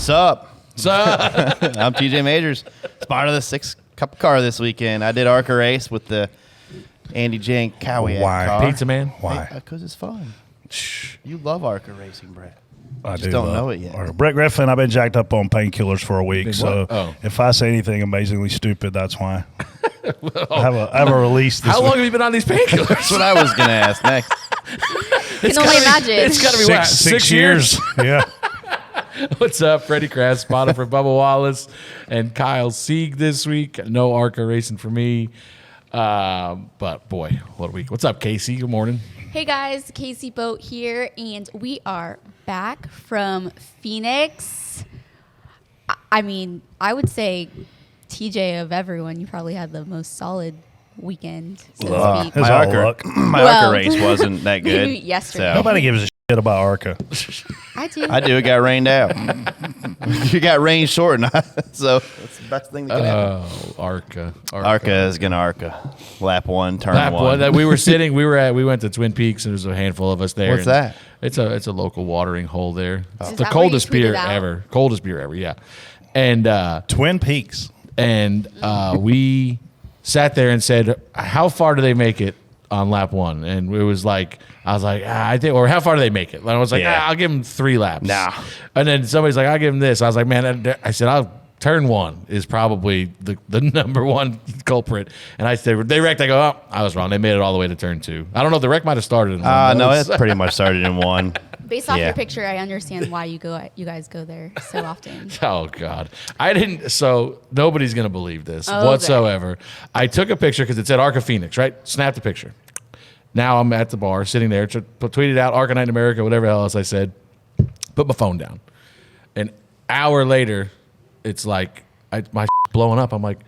Sup? So I'm TJ Majors. Spot of the 6 Cup car this weekend. I did ARCA race with the Andy J. Cowiak car. Pizza Man? Why? Because it's fun. You love ARCA racing, Brett. I just don't know it yet. Brett Griffin, I've been jacked up on painkillers for a week, so Oh. if I say anything amazingly stupid, that's why. I have a release this How long week. have you been on these painkillers? That's what I was going to ask next. Can only imagine. It's got to be what, 6 years. Yeah. What's up, Freddie Kraus, spotted for Bubba Wallace and Kyle Sieg this week. No ARCA racing for me. But, boy, what a week. What's up, Casey? Good morning. Hey guys, Casey Boat here, and we are back from Phoenix. I mean, I would say, TJ, of everyone, you probably had the most solid weekend, so to speak. His all luck. My ARCA race wasn't that good. Maybe yesterday. so- Nobody gives a shit about ARCA. I do. I do. It got rained out. You got rain short, so that's the best thing that can happen. Oh, ARCA. ARCA is going to ARCA. Lap 1, turn Lap 1. one that we were sitting. We went to Twin Peaks, and there's a handful of us there. What's that? It's a local watering hole there. It's Is the that where you coldest tweeted beer out? ever. Coldest beer ever. Yeah. And Twin Peaks. we sat there and said, how far do they make it on lap 1? And it was like, I was like, I think, or how far do they make it? And I was like, Yeah. I'll give them 3 laps. Nah. And then somebody's like, I'll give them this. I was like, man, I said, turn 1 is probably the number 1 culprit. And I said, they wrecked. I go, oh, I was wrong. They made it all the way to turn 2. I don't know. The wreck might have started in 1. No, it pretty much started in 1. Based off Yeah. your picture, I understand why you guys go there so often. Oh God, I didn't. So nobody's gonna believe this Okay. whatsoever. I took a picture because it said ARCA Phoenix, right? Snapped a picture. Now I'm at the bar, sitting there, tweeted out ARCA Night in America, whatever else I said. Put my phone down. An hour later, it's like my blowing up. I'm like,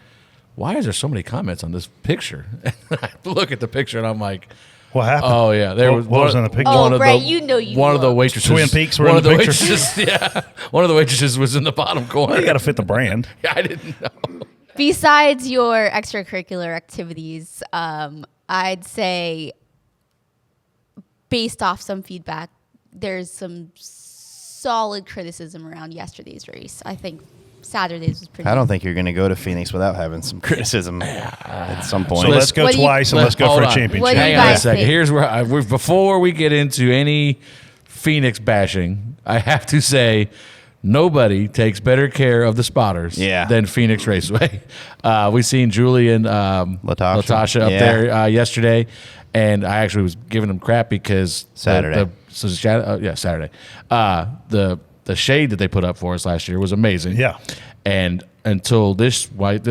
why is there so many comments on this picture? And I look at the picture and I'm like, What happened? oh yeah, there was What was in the picture? Oh, one of Brett, the, you know you one of the looked. waitresses. Twin Peaks were one in of the the picture? waitresses. Yeah, one of the waitresses was in the bottom corner. You got to fit the brand. I didn't know. Besides your extracurricular activities, I'd say, based off some feedback, there's some solid criticism around yesterday's race. I think Saturday's was pretty. I don't think you're going to go to Phoenix without having some criticism at some point. So let's go What do you- twice and let's go Hold for a on. championship. What do you Hang on a guys second. think? Here's where before we get into any Phoenix bashing, I have to say nobody takes better care of the spotters than Phoenix Raceway. We seen Julie and Latasha up Yeah. there yesterday, and I actually was giving them crap because Saturday. Saturday. The shade that they put up for us last year was amazing. Yeah. And until this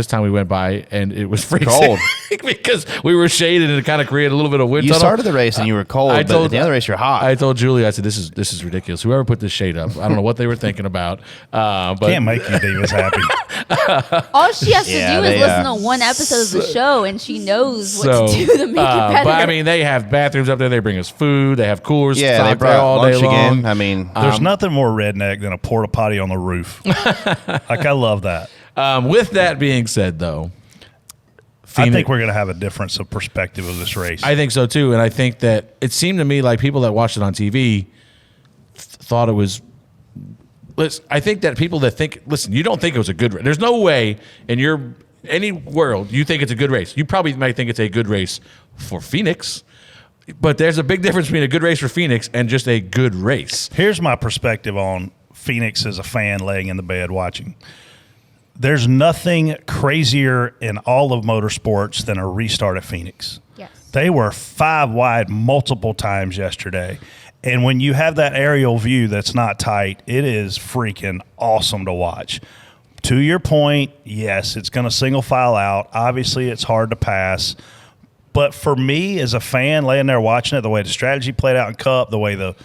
time we went by and it was freezing Cold. because we were shaded and it kind of created a little bit of wind You tunnel. started the race and you were cold, but at the end of the race you're hot. I told Julie, I said, this is ridiculous. Whoever put this shade up, I don't know what they were thinking about. But Can't make you divas happy. All she has to Yeah, do is they, listen to one episode of the show, and she knows what to do to make it better. But I mean, they have bathrooms up there. They bring us food. They have coolers. yeah, they stocked there brought all lunch day long. again. I mean, There's nothing more redneck than a porta potty on the roof. Like, I love that. With that being said, though, I think we're going to have a difference of perspective of this race. I think so too, and I think that it seemed to me like people that watched it on TV thought it was. Listen, I think that people that think, listen, you don't think it was a good race. There's no way in any world you think it's a good race. You probably might think it's a good race for Phoenix, but there's a big difference between a good race for Phoenix and just a good race. Here's my perspective on Phoenix as a fan laying in the bed watching. There's nothing crazier in all of motorsports than a restart at Phoenix. Yes. They were 5 wide multiple times yesterday. And when you have that aerial view that's not tight, it is freaking awesome to watch. To your point, yes, it's going to single file out. Obviously, it's hard to pass. But for me as a fan laying there watching it, the way the strategy played out in Cup, the way the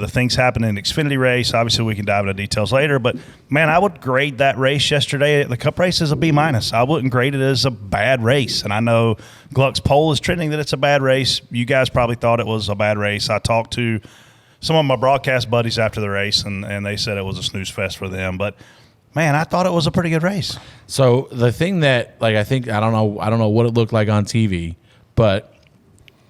things happened in the Xfinity race, obviously we can dive into details later, but man, I would grade that race yesterday, the Cup race, as a B-. I wouldn't grade it as a bad race. And I know Gluck's poll is trending that it's a bad race. You guys probably thought it was a bad race. I talked to some of my broadcast buddies after the race, and they said it was a snooze fest for them. But man, I thought it was a pretty good race. So the thing that, like, I don't know what it looked like on TV, but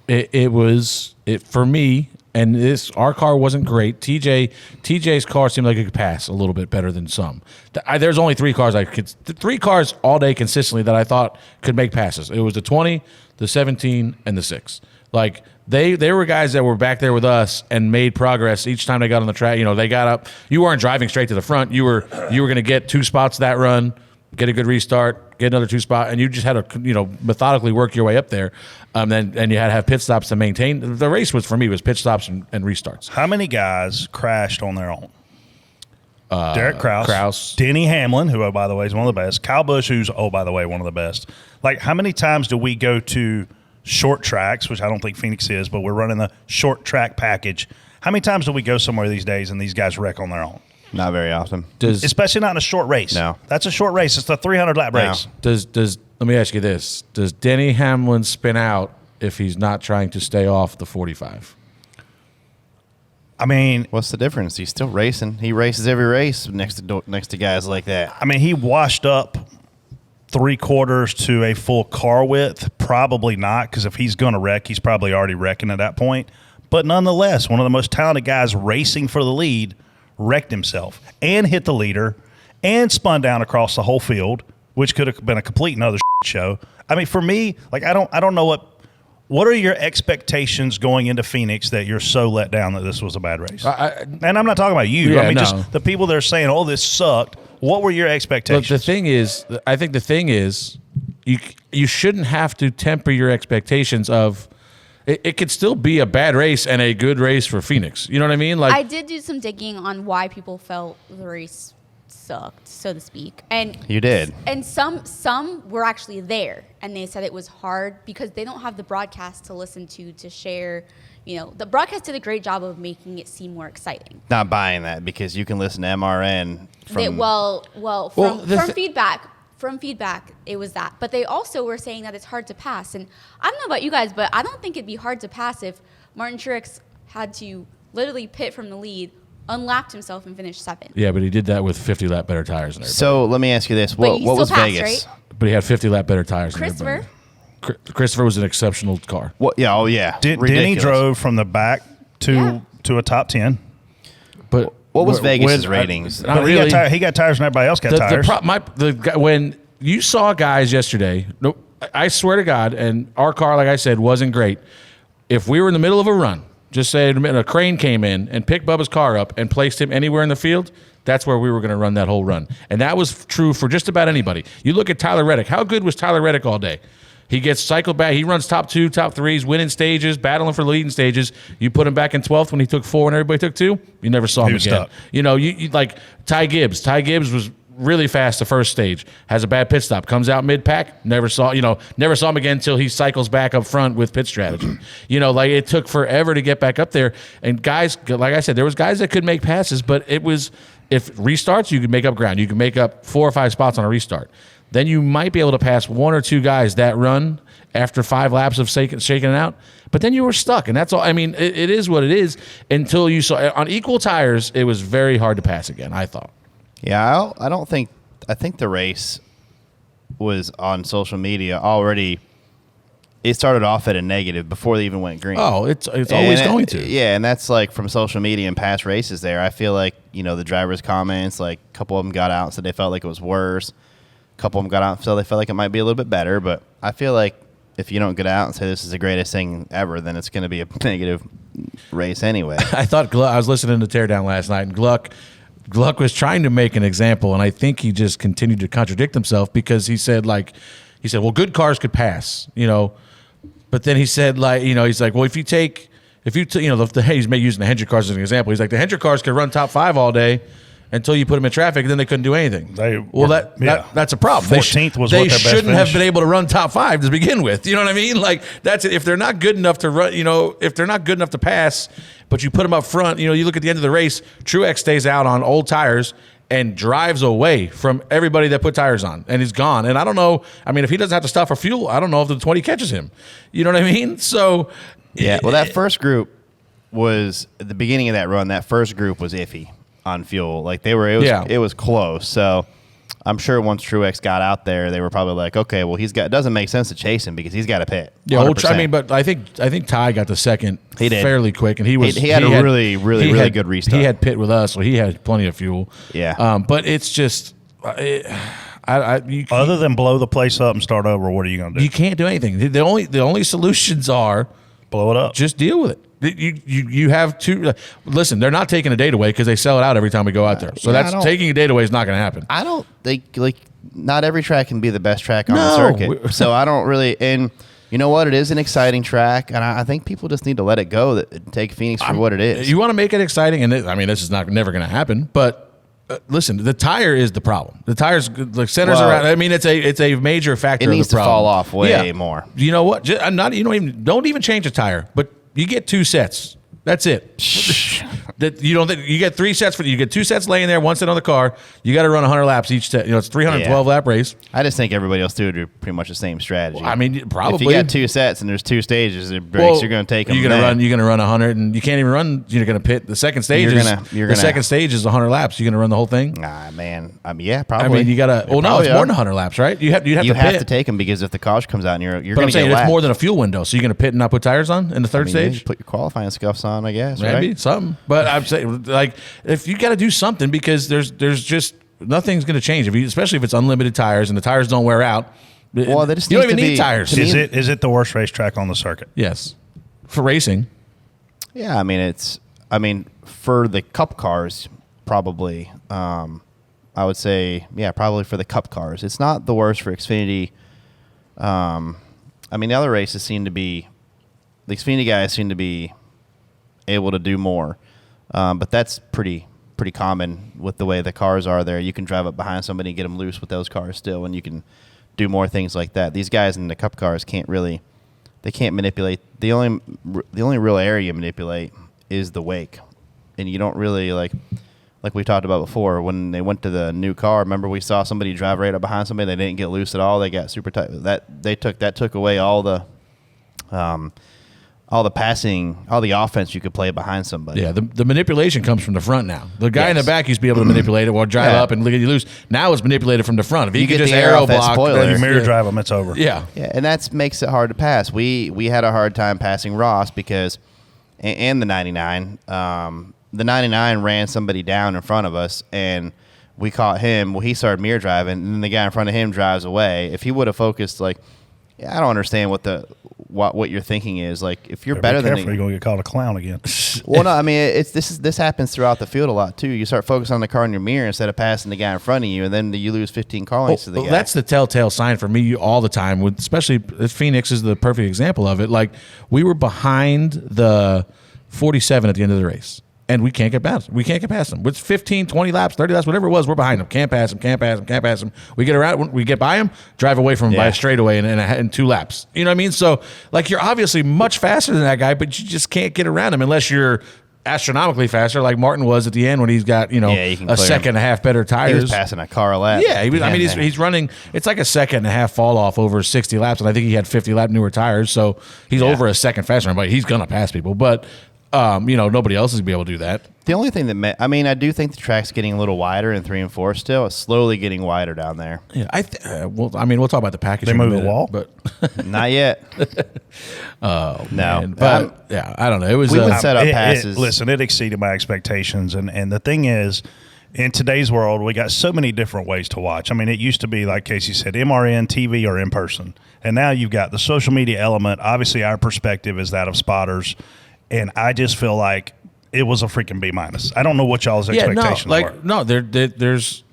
it for me, And our car wasn't great. TJ's car seemed like it could pass a little bit better than some. There's only three cars all day consistently that I thought could make passes. It was the 20, the 17, and the 6. Like they were guys that were back there with us and made progress each time they got on the track. They got up. You weren't driving straight to the front. You were going to get 2 spots that run, get a good restart, get another 2 spot, and you just had to methodically work your way up there. And you had to have pit stops to maintain. The race was pitch stops and restarts. How many guys crashed on their own? Derek Kraus. Denny Hamlin, who, oh, by the way, is one of the best. Kyle Busch, who's, oh, by the way, one of the best. Like, how many times do we go to short tracks, which I don't think Phoenix is, but we're running the short track package. How many times do we go somewhere these days and these guys wreck on their own? Not very often. Especially not in a short race. No. That's a short race. It's the 300-lap race. Let me ask you this. Does Denny Hamlin spin out if he's not trying to stay off the 45? I mean, what's the difference? He's still racing. He races every race next to guys like that. I mean, he washed up 3/4 to a full car width. Probably not, because if he's going to wreck, he's probably already wrecking at that point. But nonetheless, one of the most talented guys racing for the lead wrecked himself and hit the leader and spun down across the whole field, which could have been a complete and utter show. I mean, for me, like I don't know what are your expectations going into Phoenix that you're so let down that this was a bad race? And I'm not talking about you. Yeah, I mean, no. just the people that are saying, "Oh, this sucked." What were your expectations? Look, I think the thing is, you shouldn't have to temper your expectations of. It could still be a bad race and a good race for Phoenix. You know what I mean? Like I did do some digging on why people felt the race sucked, so to speak. And you did. And some were actually there, and they said it was hard because they don't have the broadcast to listen to share. The broadcast did a great job of making it seem more exciting. Not buying that because you can listen to MRN from From feedback. From feedback, it was that. But they also were saying that it's hard to pass. And I don't know about you guys, but I don't think it'd be hard to pass if Martin Truex had to literally pit from the lead, unlapped himself, and finished 7th. Yeah, but he did that with 50-lap better tires than everybody. So let me ask you this: what was passed, Vegas? right? But he had 50-lap better tires than Christopher? everybody. Christopher was an exceptional car. What? Yeah. Oh yeah. Denny drove from the back to a top 10. But what was Vegas's ratings? Not But really. he got tires and everybody else got tires. When you saw guys yesterday, I swear to God, and our car, like I said, wasn't great. If we were in the middle of a run, just say a crane came in and picked Bubba's car up and placed him anywhere in the field, that's where we were going to run that whole run. And that was true for just about anybody. You look at Tyler Reddick. How good was Tyler Reddick all day? He gets cycled back. He runs top 2, top 3s, winning stages, battling for the leading stages. You put him back in 12th when he took 4 and everybody took 2. You never saw him again. Stuck. You like Ty Gibbs. Ty Gibbs was really fast the first stage. Has a bad pit stop. Comes out mid-pack. Never saw him again until he cycles back up front with pit strategy. Like it took forever to get back up there. And guys, like I said, there was guys that could make passes, but it was if restarts, you could make up ground. You could make up 4 or 5 spots on a restart. Then you might be able to pass 1 or 2 guys that run after 5 laps of shaking it out. But then you were stuck, and that's all. I mean, it is what it is until you saw on equal tires, it was very hard to pass again, I thought. Yeah, I think the race was on social media already. It started off at a negative before they even went green. Oh, it's always going to. Yeah, and that's like from social media and past races there. I feel like, the drivers' comments, like a couple of them got out and said they felt like it was worse. A couple of them got out and said they felt like it might be a little bit better. But I feel like if you don't get out and say this is the greatest thing ever, then it's going to be a negative race anyway. I thought I was listening to Teardown last night, and Gluck was trying to make an example, and I think he just continued to contradict himself because he said, well, good cars could pass, But then he said, he's like, well, if you he's using the Hendrick cars as an example. He's like, the Hendrick cars could run top 5 all day until you put them in traffic, and then they couldn't do anything. That's a problem. 14th was they what their best shouldn't have finish. been able to run top 5 to begin with. You know what I mean? Like that's it. If they're not good enough to run, if they're not good enough to pass, but you put them up front, you look at the end of the race. Truex stays out on old tires and drives away from everybody that put tires on, and he's gone. And I don't know. I mean, if he doesn't have to stop for fuel, I don't know if the 20 catches him. You know what I mean? So yeah. Well, that first group was at the beginning of that run. That first group was iffy on fuel. Like it was close. So I'm sure once Truex got out there, they were probably like, okay, well, it doesn't make sense to chase him because he's got to pit. Yeah, but I think Ty got the second fairly quick, and he had a really good restart. He had pit with us, so he had plenty of fuel. Yeah. But it's just, other than blow the place up and start over, what are you going to do? You can't do anything. The only solutions are blow it up. Just deal with it. You have to listen. They're not taking a date away because they sell it out every time we go out there. So that's taking a date away is not going to happen. I don't think not every track can be the best track on the circuit. So I don't really. And you know what? It is an exciting track, and I think people just need to let it go. Take Phoenix for what it is. You want to make it exciting, and this is never going to happen. But listen, the tire is the problem. The tires centers around. It's a major factor. It needs of the to problem. fall off way more. You know what? Don't even change the tire, but you get 2 sets. That's it. You get 3 sets you get 2 sets laying there, 1 set on the car. You got to run 100 laps each set. It's 312 lap race. I just think everybody else do pretty much the same strategy. Probably. If you got 2 sets and there's 2 stages of breaks, you're going to take them. You're going to run 100, and you can't even run. You're going to pit the second stage. The second stage is 100 laps. You're going to run the whole thing. Nah, man. Yeah, probably. You got to. Well, no, it's more than 100 laps, right? You have to take them because if the car comes out and you're going to get it's more than a fuel window. So you're going to pit and not put tires on in the third stage. Put your qualifying scuffs on, I guess. Maybe right? something. But I'm saying, if you got to do something because there's just nothing's going to change especially if it's unlimited tires and the tires don't wear out. Well, you don't even need tires. Is it the worst racetrack on the circuit? Yes, for racing. Yeah, for the Cup cars, probably. I would say, probably for the Cup cars. It's not the worst for Xfinity. The other races the Xfinity guys seem to be able to do more, but that's pretty common with the way the cars are there. You can drive up behind somebody and get them loose with those cars still, and you can do more things like that. These guys in the Cup cars can't manipulate. The only real area you manipulate is the wake, and you don't really like we talked about before when they went to the new car. Remember we saw somebody drive right up behind somebody. They didn't get loose at all. They got super tight. That took away all the passing, all the offense you could play behind somebody. Yeah, the manipulation comes from the front now. The guy in the back used to be able to manipulate it or drive up and get you loose. Now it's manipulated from the front. If you could just aero block, then you mirror drive them, it's over. Yeah, and that makes it hard to pass. We had a hard time passing Ross because, and the 99, the 99 ran somebody down in front of us, and we caught him. Well, he started mirror driving, and then the guy in front of him drives away. If he would have focused, I don't understand what your thinking is. If you're better than you're going to get called a clown again. Well, no, this happens throughout the field a lot too. You start focusing on the car in your mirror instead of passing the guy in front of you, and then you lose 15 car lengths to the guy. That's the telltale sign for me all the time. Especially Phoenix is the perfect example of it. We were behind the 47 at the end of the race. And we can't get past them. We can't get past them. With 15, 20 laps, 30 laps, whatever it was, we're behind them. Can't pass them. We get around, we get by them, drive away from them by a straightaway in 2 laps. You know what I mean? So, you're obviously much faster than that guy, but you just can't get around him unless you're astronomically faster, like Martin was at the end when he's got a second and a half better tires. He was passing a car a lap. Yeah, he was. He's running. It's like a second and a half fall off over 60 laps, and I think he had 50 lap newer tires, so he's over a second faster. But he's gonna pass people, but. Nobody else is going to be able to do that. The only thing I do think the track's getting a little wider in 3 and 4 still. It's slowly getting wider down there. Yeah, we'll talk about the package. They moved the wall? But not yet. Oh, no. Man. But, I don't know. It was we would set up passes. It exceeded my expectations. And the thing is, in today's world, we got so many different ways to watch. It used to be, like Casey said, MRN, TV, or in person. And now you've got the social media element. Obviously, our perspective is that of spotters. And I just feel like it was a freaking B-. I don't know what y'all's expectations were. No, there's,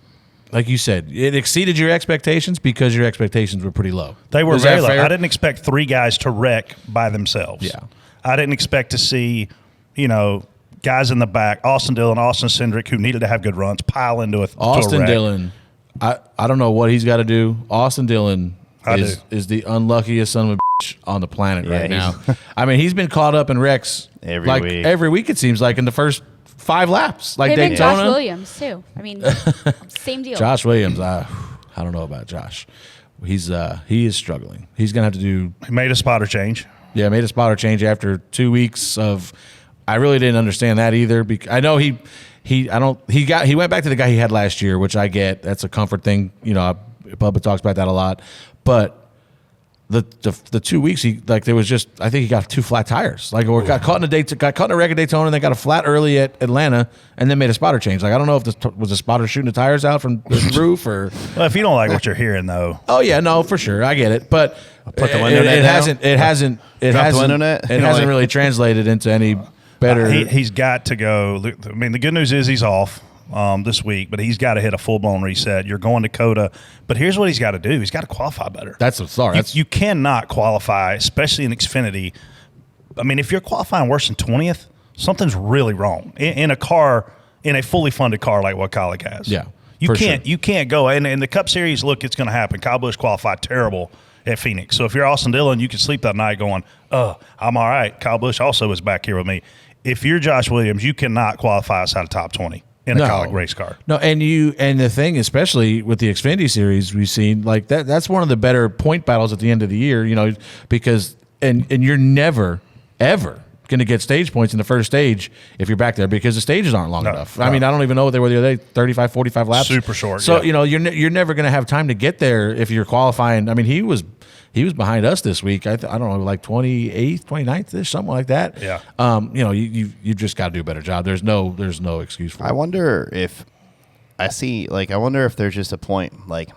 like you said, it exceeded your expectations because your expectations were pretty low. They were very low. I didn't expect 3 guys to wreck by themselves. Yeah. I didn't expect to see, guys in the back, Austin Dillon, Austin Hendrick, who needed to have good runs, pile into a Austin wreck. Dillon, I don't know what he's got to do. Austin Dillon is the unluckiest son of a on the planet right now. He's been caught up in wrecks every week. It seems like in the first 5 laps, like Daytona. Daytona. Josh Williams too. Same deal. Josh Williams, I don't know about Josh. He is struggling. He's gonna have to do. He made a spotter change. Yeah, made a spotter change after 2 weeks of. I really didn't understand that either. Because I know he he went back to the guy he had last year, which I get. That's a comfort thing. Bubba talks about that a lot. But the 2 weeks I think he got 2 flat tires. Or got caught in a wreck at Daytona and then got a flat early at Atlanta and then made a spotter change. I don't know if this was a spotter shooting the tires out from the roof or. Well, if you don't like what you're hearing though. Oh yeah, no, for sure, I get it, but put the window net down. It hasn't really translated into any better. He's got to go. I mean, the good news is he's off this week, but he's got to hit a full-blown reset. You're going to COTA, but here's what he's got to do. He's got to qualify better. You cannot qualify, especially in Xfinity. I mean, if you're qualifying worse than 20th, something's really wrong in a car, in a fully funded car like what Kaulig has. Yeah, you can't go. And in the Cup Series, look, it's going to happen. Kyle Busch qualified terrible at Phoenix. So if you're Austin Dillon, you can sleep that night going, I'm all right. Kyle Busch also is back here with me. If you're Josh Williams, you cannot qualify outside of top 20 in a Kaulig race car. No, and the thing, especially with the Xfinity Series, we've seen that's one of the better point battles at the end of the year, because and you're never, ever going to get stage points in the first stage if you're back there because the stages aren't long enough. I mean, I don't even know what they were the other day, 35, 45 laps. Super short. So, you're never going to have time to get there if you're qualifying. I mean, he was behind us this week. I don't know, like 28th, 29th-ish, something like that. Yeah. You just got to do a better job. There's no excuse for it. I wonder if there's just a point like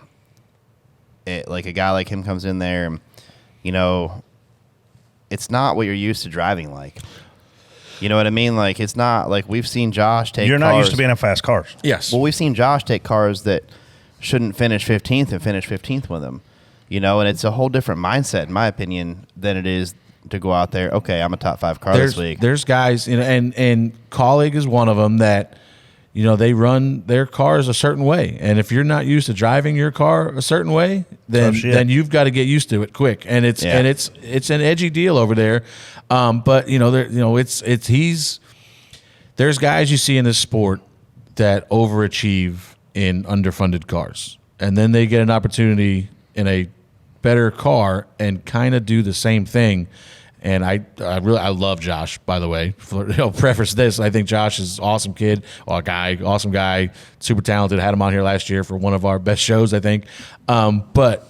a guy like him comes in there and, it's not what you're used to driving like. You know what I mean? Like, it's not like we've seen Josh take You're not cars, used to being in fast cars. Yes. Well, we've seen Josh take cars that shouldn't finish 15th and finish 15th with him. And it's a whole different mindset, in my opinion, than it is to go out there, okay, I'm a top 5 car this week. There's guys, and Kaulig is one of them that, they run their cars a certain way. And if you're not used to driving your car a certain way, then you've got to get used to it quick. And it's an edgy deal over there. But there's guys you see in this sport that overachieve in underfunded cars. And then they get an opportunity in a better car and kind of do the same thing. And I love Josh, by the way. Preface this, I think Josh is an awesome kid, awesome guy, super talented. Had him on here last year for one of our best shows, I think. But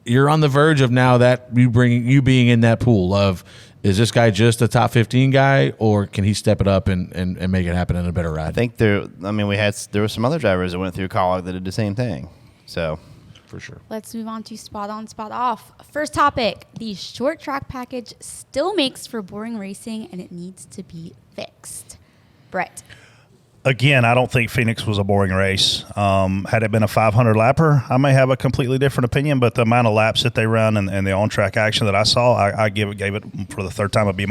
you're on the verge of now that you being in that pool of, is this guy just a top 15 guy, or can he step it up and make it happen in a better ride? I think there were some other drivers that went through Kaulig that did the same thing. So. For sure. Let's move on to spot on, spot off. First topic, the short track package still makes for boring racing and it needs to be fixed. Brett. Again, I don't think Phoenix was a boring race. Had it been a 500 lapper, I may have a completely different opinion, but the amount of laps that they run and the on-track action that I saw, I gave it for the third time a B-.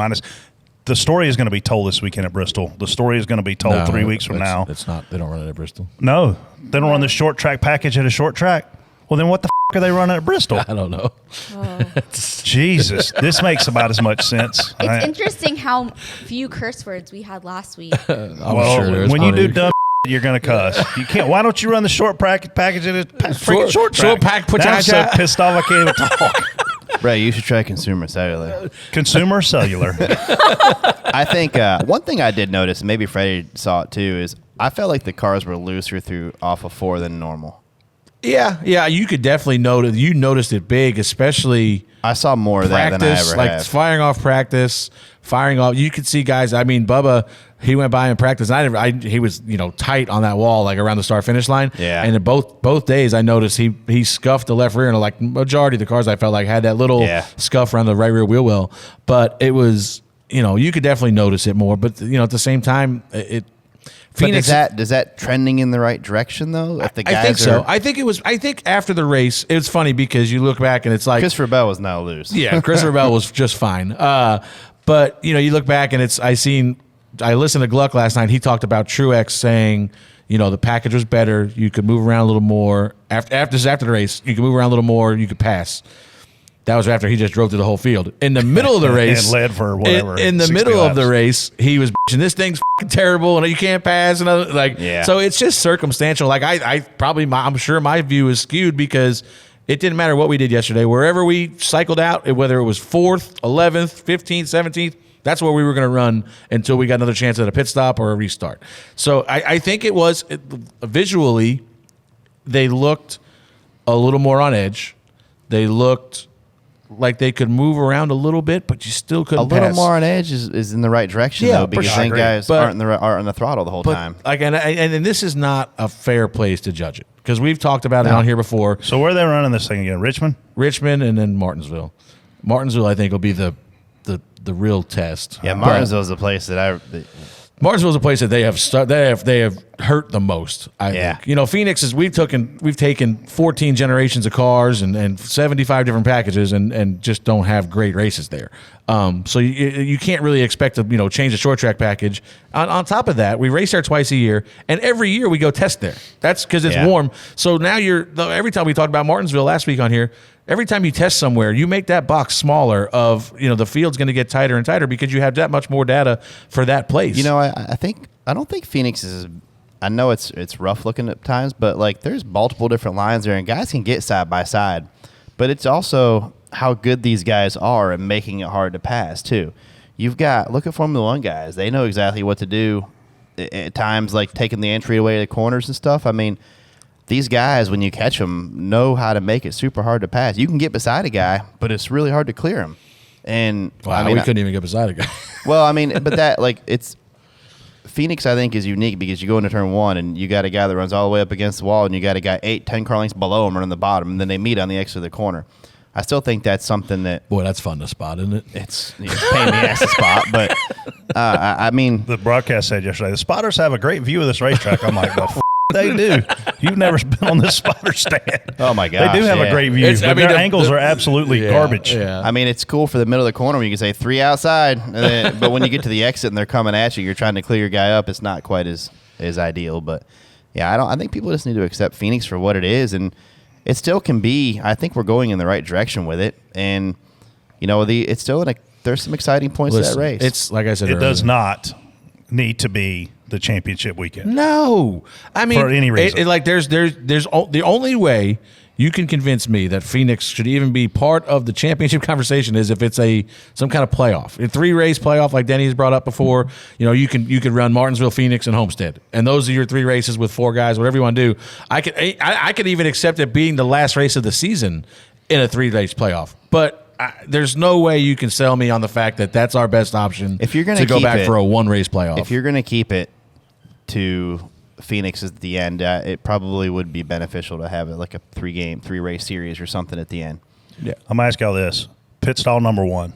The story is going to be told this weekend at Bristol. The story is going to be told 3 weeks from now. It's not. They don't run it at Bristol. No. They don't run the short track package at a short track. Well, then what the are they running at Bristol? I don't know. Oh. Jesus, this makes about as much sense. It's interesting how few curse words we had last week. When you do dumb you're going to cuss. You can't. Why don't you run the short package at a freaking short track? Short pack, put I'm so pissed off I can't even talk. Right, you should try Consumer Cellular. Consumer Cellular. I think one thing I did notice, and maybe Freddie saw it too, is I felt like the cars were looser off of 4 than normal. Yeah, you could definitely notice. You noticed it big, especially. I saw more of that than I ever have. Firing off practice, firing off. You could see guys. I mean, Bubba, he went by in practice. He was tight on that wall, like around the start finish line. Yeah. And in both days, I noticed he scuffed the left rear, and like majority of the cars, I felt like had that little scuff around the right rear wheel well. But it was, you could definitely notice it more. But at the same time, it. Phoenix, does that trending in the right direction though? If the guys I think so. I think after the race, it was funny because you look back and it's like Christopher Bell was now loose. Yeah, Christopher Bell was just fine. But you look back and I listened to Gluck last night. He talked about Truex saying, the package was better. You could move around a little more after the race. You could move around a little more. You could pass. That was after he just drove through the whole field. In the middle of the race, and led for whatever. In the middle of the race, he was bitching, this thing's fucking terrible, and you can't pass. And so it's just circumstantial. Like I'm sure my view is skewed because it didn't matter what we did yesterday. Wherever we cycled out, whether it was 4th, 11th, 15th, 17th, That's where we were going to run until we got another chance at a pit stop or a restart. So I think visually, they looked a little more on edge. They looked like they could move around a little bit, but you still couldn't pass. A little more on edge is in the right direction, though, because then guys aren't on the throttle the whole time. Like, and this is not a fair place to judge it, because we've talked about it on here before. So where are they running this thing again? Richmond, and then Martinsville. Martinsville, I think, will be the real test. Yeah, Martinsville is the place that Martinsville is a place that they have hurt the most. I think. You know, Phoenix is we've taken 14 generations of cars and 75 different packages and just don't have great races there. So you can't really expect to change the short track package. On top of that, we race there twice a year, and every year we go test there. That's because it's warm. So now every time we talked about Martinsville last week on here. Every time you test somewhere, you make that box smaller of, the field's going to get tighter and tighter because you have that much more data for that place. I don't think Phoenix is. I know it's rough looking at times, but like there's multiple different lines there, and guys can get side by side. But it's also how good these guys are at making it hard to pass too. Look at Formula One guys; they know exactly what to do at times, like taking the entry away to the corners and stuff. I mean. These guys, when you catch them, know how to make it super hard to pass. You can get beside a guy, but it's really hard to clear him. And we couldn't even get beside a guy. Well, but it's Phoenix. I think is unique because you go into turn one and you got a guy that runs all the way up against the wall, and you got a guy 8-10 car lengths below him running the bottom, and then they meet on the exit of the corner. I still think that's something that that's fun to spot, isn't it? It's pain in the ass to spot, but the broadcast said yesterday the spotters have a great view of this racetrack. I'm like, well. They do. You've never been on this spotter stand. Oh, my gosh. They do have a great view, but their angles are absolutely garbage. Yeah. It's cool for the middle of the corner when you can say 3 outside, but when you get to the exit and they're coming at you, you're trying to clear your guy up. It's not quite as ideal. But, yeah, I think people just need to accept Phoenix for what it is, and it still can be. I think we're going in the right direction with it. And, it's still there's some exciting points to that race. It's, like I said earlier. It does not need to be the championship weekend. No, for any reason. There's the only way you can convince me that Phoenix should even be part of the championship conversation is if it's some kind of playoff, a 3-race playoff like Denny's brought up before. You could run Martinsville, Phoenix, and Homestead, and those are your 3 races with 4 guys, whatever you want to do. I could even accept it being the last race of the season in a 3-race playoff, but. There's no way you can sell me on the fact that that's our best option if you're going to go back for a 1-race playoff. If you're going to keep it to Phoenix at the end, it probably would be beneficial to have it like a 3-race series or something at the end. Yeah, I'm going to ask y'all this. Pit stall number 1,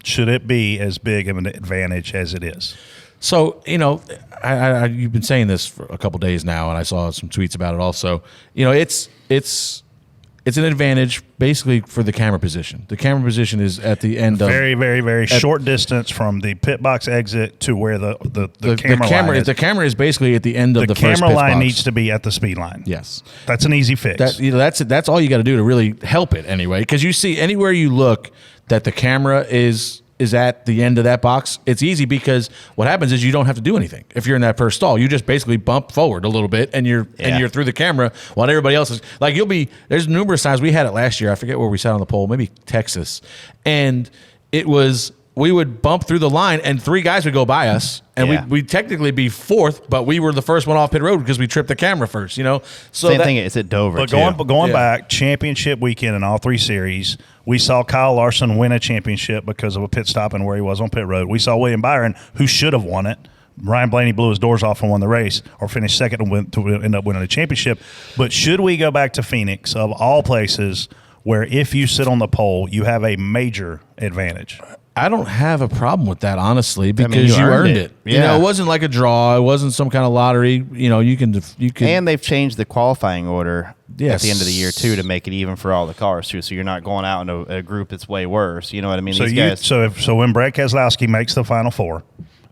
should it be as big of an advantage as it is? So, you've been saying this for a couple days now, and I saw some tweets about it also. It's an advantage basically for the camera position. The camera position is at the end of very, very, very short distance from the pit box exit to where the camera line is. The camera is basically at the end of the first camera line box. needs to be at the speed line. Yes, that's an easy fix. That's all you got to do to really help it anyway. Because you see anywhere you look that the camera is at the end of that box, it's easy because what happens is you don't have to do anything. If you're in that first stall, you just basically bump forward a little bit and you're through the camera while everybody else is like there's numerous times we had it last year. I forget where we sat on the pole, maybe Texas. And we would bump through the line and 3 guys would go by us and we'd technically be 4th, but we were the first one off pit road because we tripped the camera first, So same thing. It's at Dover. But going back, championship weekend in all 3 series, we saw Kyle Larson win a championship because of a pit stop and where he was on pit road. We saw William Byron, who should have won it. Ryan Blaney blew his doors off and won the race, or finished second and to end up winning the championship. But should we go back to Phoenix, of all places, where if you sit on the pole, you have a major advantage? I don't have a problem with that, honestly, because you earned it. Yeah. It wasn't like a draw. It wasn't some kind of lottery. You can. And they've changed the qualifying order at the end of the year too to make it even for all the cars too. So you're not going out in a group that's way worse. You know what I mean? So when Brett Keselowski makes the Final Four,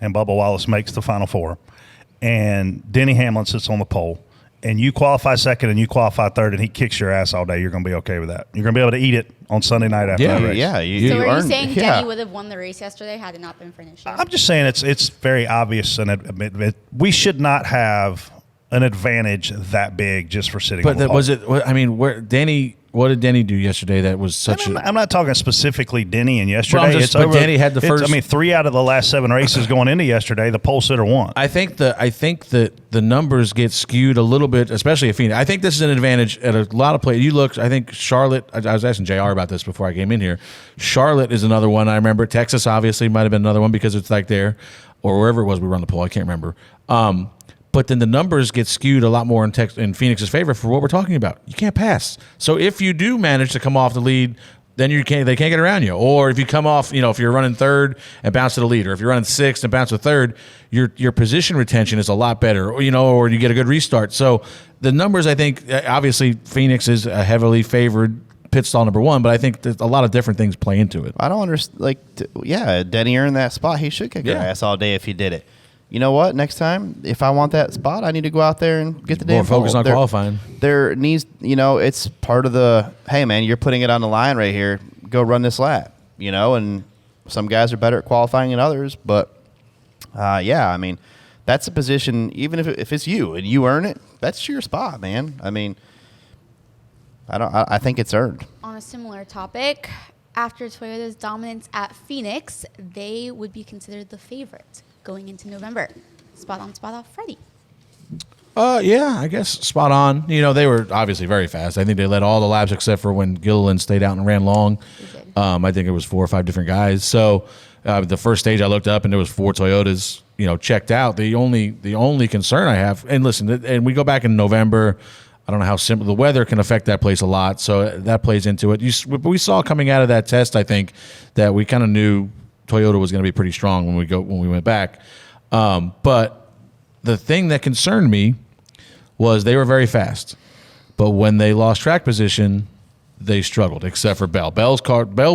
and Bubba Wallace makes the Final Four, and Denny Hamlin sits on the pole, and you qualify second and you qualify third, and he kicks your ass all day, you're going to be okay with that. You're going to be able to eat it on Sunday night after that race. Yeah, so are you saying Denny would have won the race yesterday had it not been for an issue? I'm just saying it's very obvious, and we should not have an advantage that big just for sitting on the pole. Was it? I mean, where Denny What did Denny do yesterday that was such I'm not talking specifically Denny and yesterday. Well, but Denny had the first. I mean, 3 out of the last 7 races going into yesterday, the pole sitter won. I think that the numbers get skewed a little bit, especially at Phoenix. I think this is an advantage at a lot of places. You look, I think Charlotte. I was asking JR about this before I came in here. Charlotte is another one. I remember Texas obviously might have been another one because it's like there or wherever it was we run the poll. I can't remember. But then the numbers get skewed a lot more in Phoenix's favor for what we're talking about. You can't pass. So if you do manage to come off the lead, then they can't get around you. Or if you come off, if you're running third and bounce to the lead, or if you're running sixth and bounce to third, your position retention is a lot better. Or you get a good restart. So the numbers, I think, obviously Phoenix is a heavily favored pit stall number 1, but I think there's a lot of different things play into it. I don't understand. Denny earned that spot. He should kick your ass all day if he did it. You know what? Next time, if I want that spot, I need to go out there and get the damn focus on qualifying. There needs, it's part of the, hey, man, you're putting it on the line right here. Go run this lap, and some guys are better at qualifying than others. But, I mean, that's a position, even if it's you and you earn it, that's your spot, man. I mean, I think it's earned. On a similar topic, after Toyota's dominance at Phoenix, they would be considered the favorite going into November. Spot on, spot off, Freddie. Yeah, I guess spot on. They were obviously very fast. I think they led all the laps except for when Gilliland stayed out and ran long. I think it was 4 or 5 different guys. So the first stage I looked up and there was 4 Toyotas, checked out. The only concern I have, and listen, and we go back in November. I don't know how simple the weather can affect that place a lot, so that plays into it. We saw coming out of that test, I think, that we kind of knew Toyota was going to be pretty strong when we went back. But the thing that concerned me was they were very fast, but when they lost track position, they struggled, except for Bell. Bell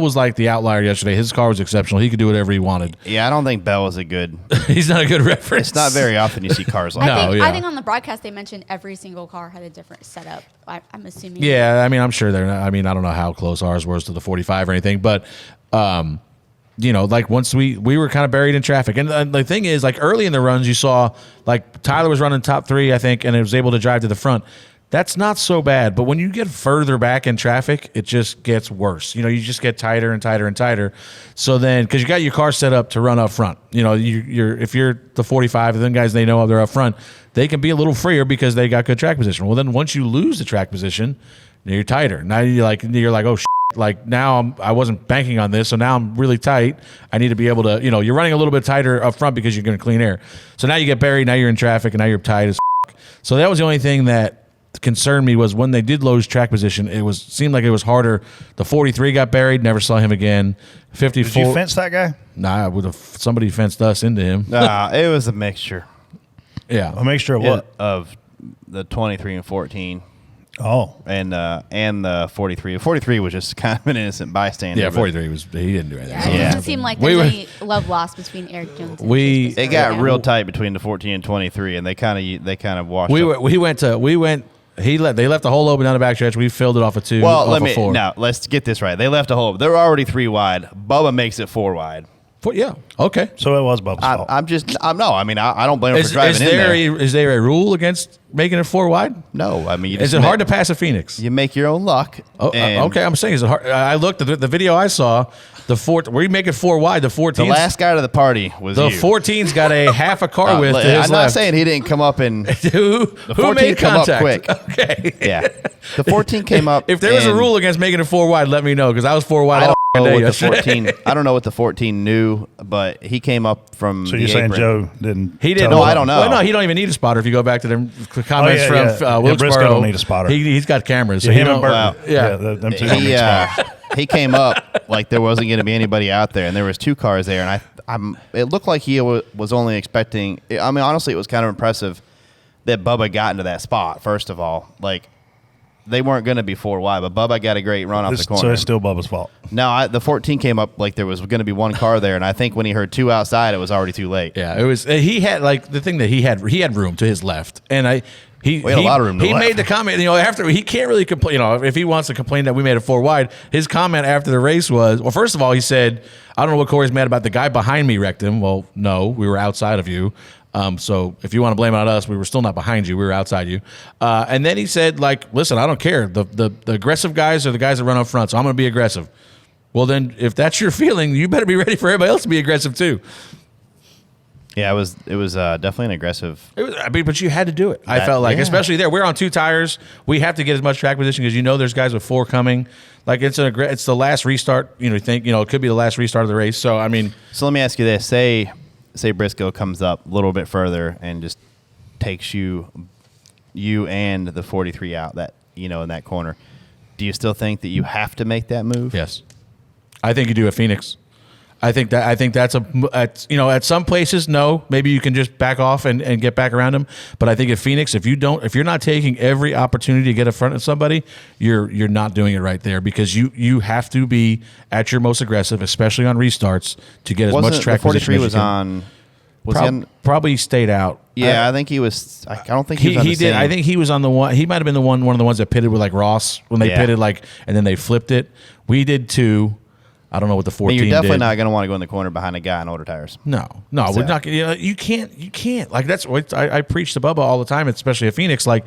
was like the outlier yesterday. His car was exceptional. He could do whatever he wanted. Yeah, I don't think Bell was a good. He's not a good reference. It's not very often you see cars like that. I think on the broadcast they mentioned every single car had a different setup. I'm assuming. Yeah, I mean, I'm sure they're not. I mean, I don't know how close ours was to the 45 or anything, but. Once we were kind of buried in traffic. And the thing is, early in the runs, you saw, Tyler was running top 3, I think, and it was able to drive to the front. That's not so bad. But when you get further back in traffic, it just gets worse. You just get tighter and tighter and tighter. So then, because you got your car set up to run up front. If you're the 45, then guys, they know they're up front, they can be a little freer because they got good track position. Well, then once you lose the track position, you're tighter. Now you're like, oh, shit. Now I wasn't banking on this, so now I'm really tight. I need to be able to, you're running a little bit tighter up front because you're going to clean air. So now you get buried, now you're in traffic, and now you're tight as f***. So that was the only thing that concerned me was when they did lose track position, seemed like it was harder. The 43 got buried, never saw him again. 54. Did you fence that guy? Nah, somebody fenced us into him. It was a mixture. Yeah. A mixture of what? Of the 23 and 14. Oh, and the 43. 43 was just kind of an innocent bystander. Yeah, 43 he didn't do anything. Yeah, it doesn't seem like there's any love lost between Eric Jones. And it got real tight between the 14 and 23, and they kind of washed. They left the hole open down the backstretch. We filled it off of 2. Well, let's get this right. They left a hole. They're already 3 wide. Bubba makes it 4 wide. Yeah. Okay. So it was Bubba's fault. I don't blame him for driving in there. Is there a rule against making it 4 wide? No. I mean, is it hard to pass a Phoenix? You make your own luck. Okay. I'm saying, is it hard? I looked at the video I saw. We make it 4 wide. The 14. The last guy to the party was the you. 14's got a half a car width. To his I'm not left. saying he didn't come up and who made contact? Up quick. Okay. Yeah. The 14 came up. If there was a rule against making it 4 wide, let me know because I was 4 wide all day yesterday. I don't know what the 14 knew, but he came up from. So you're saying Joe didn't? He didn't. No, I don't know. Well, no, he don't even need a spotter. If you go back to them comments from Wilkesboro, Briscoe don't need a spotter. He's got cameras. So him and Burton. Them two don't need spotters. He came up like there wasn't going to be anybody out there, and there was 2 cars there, and it looked like he was only expecting. I mean, honestly, it was kind of impressive that Bubba got into that spot. First of all, they weren't going to be 4 wide, but Bubba got a great run off the corner. So it's still Bubba's fault. No, the 14 came up like there was going to be 1 car there, and I think when he heard 2 outside, it was already too late. Yeah, it was. He had the thing that he had room to his left, and he had a lot of room to he left. made the comment, after he can't really complain, if he wants to complain that we made it 4 wide, his comment after the race was, well, first of all, he said, I don't know what Corey's mad about. The guy behind me wrecked him. Well, no, we were outside of you. So if you want to blame it on us, we were still not behind you. We were outside you. And then he said, like, listen, I don't care. The aggressive guys are the guys that run up front, so I'm going to be aggressive. Well, then if that's your feeling, you better be ready for everybody else to be aggressive too. Yeah, it was definitely an aggressive. But you had to do it. I felt like, especially there, we're on 2 tires. We have to get as much track position because there's guys with 4 coming. Like it's the last restart. You think it could be the last restart of the race. So I mean, so let me ask you this: say Briscoe comes up a little bit further and just takes you and the 43 out that in that corner. Do you still think that you have to make that move? Yes, I think you do at Phoenix. I think that's at some places, no, maybe you can just back off and get back around them. But I think at Phoenix, if you're not taking every opportunity to get in front of somebody, you're not doing it right there because you have to be at your most aggressive, especially on restarts, to get as much track position as you can. Was he on? Probably stayed out. Yeah, I think he was. I don't think he was on the did. same. I think he was on the one. He might have been one of the ones that pitted with like Ross when they pitted and then they flipped it. We did too. I don't know what the 14 did. You're definitely not going to want to go in the corner behind a guy on older tires. No, we're not. You can't. Like that's what I preach to Bubba all the time, especially at Phoenix. Like,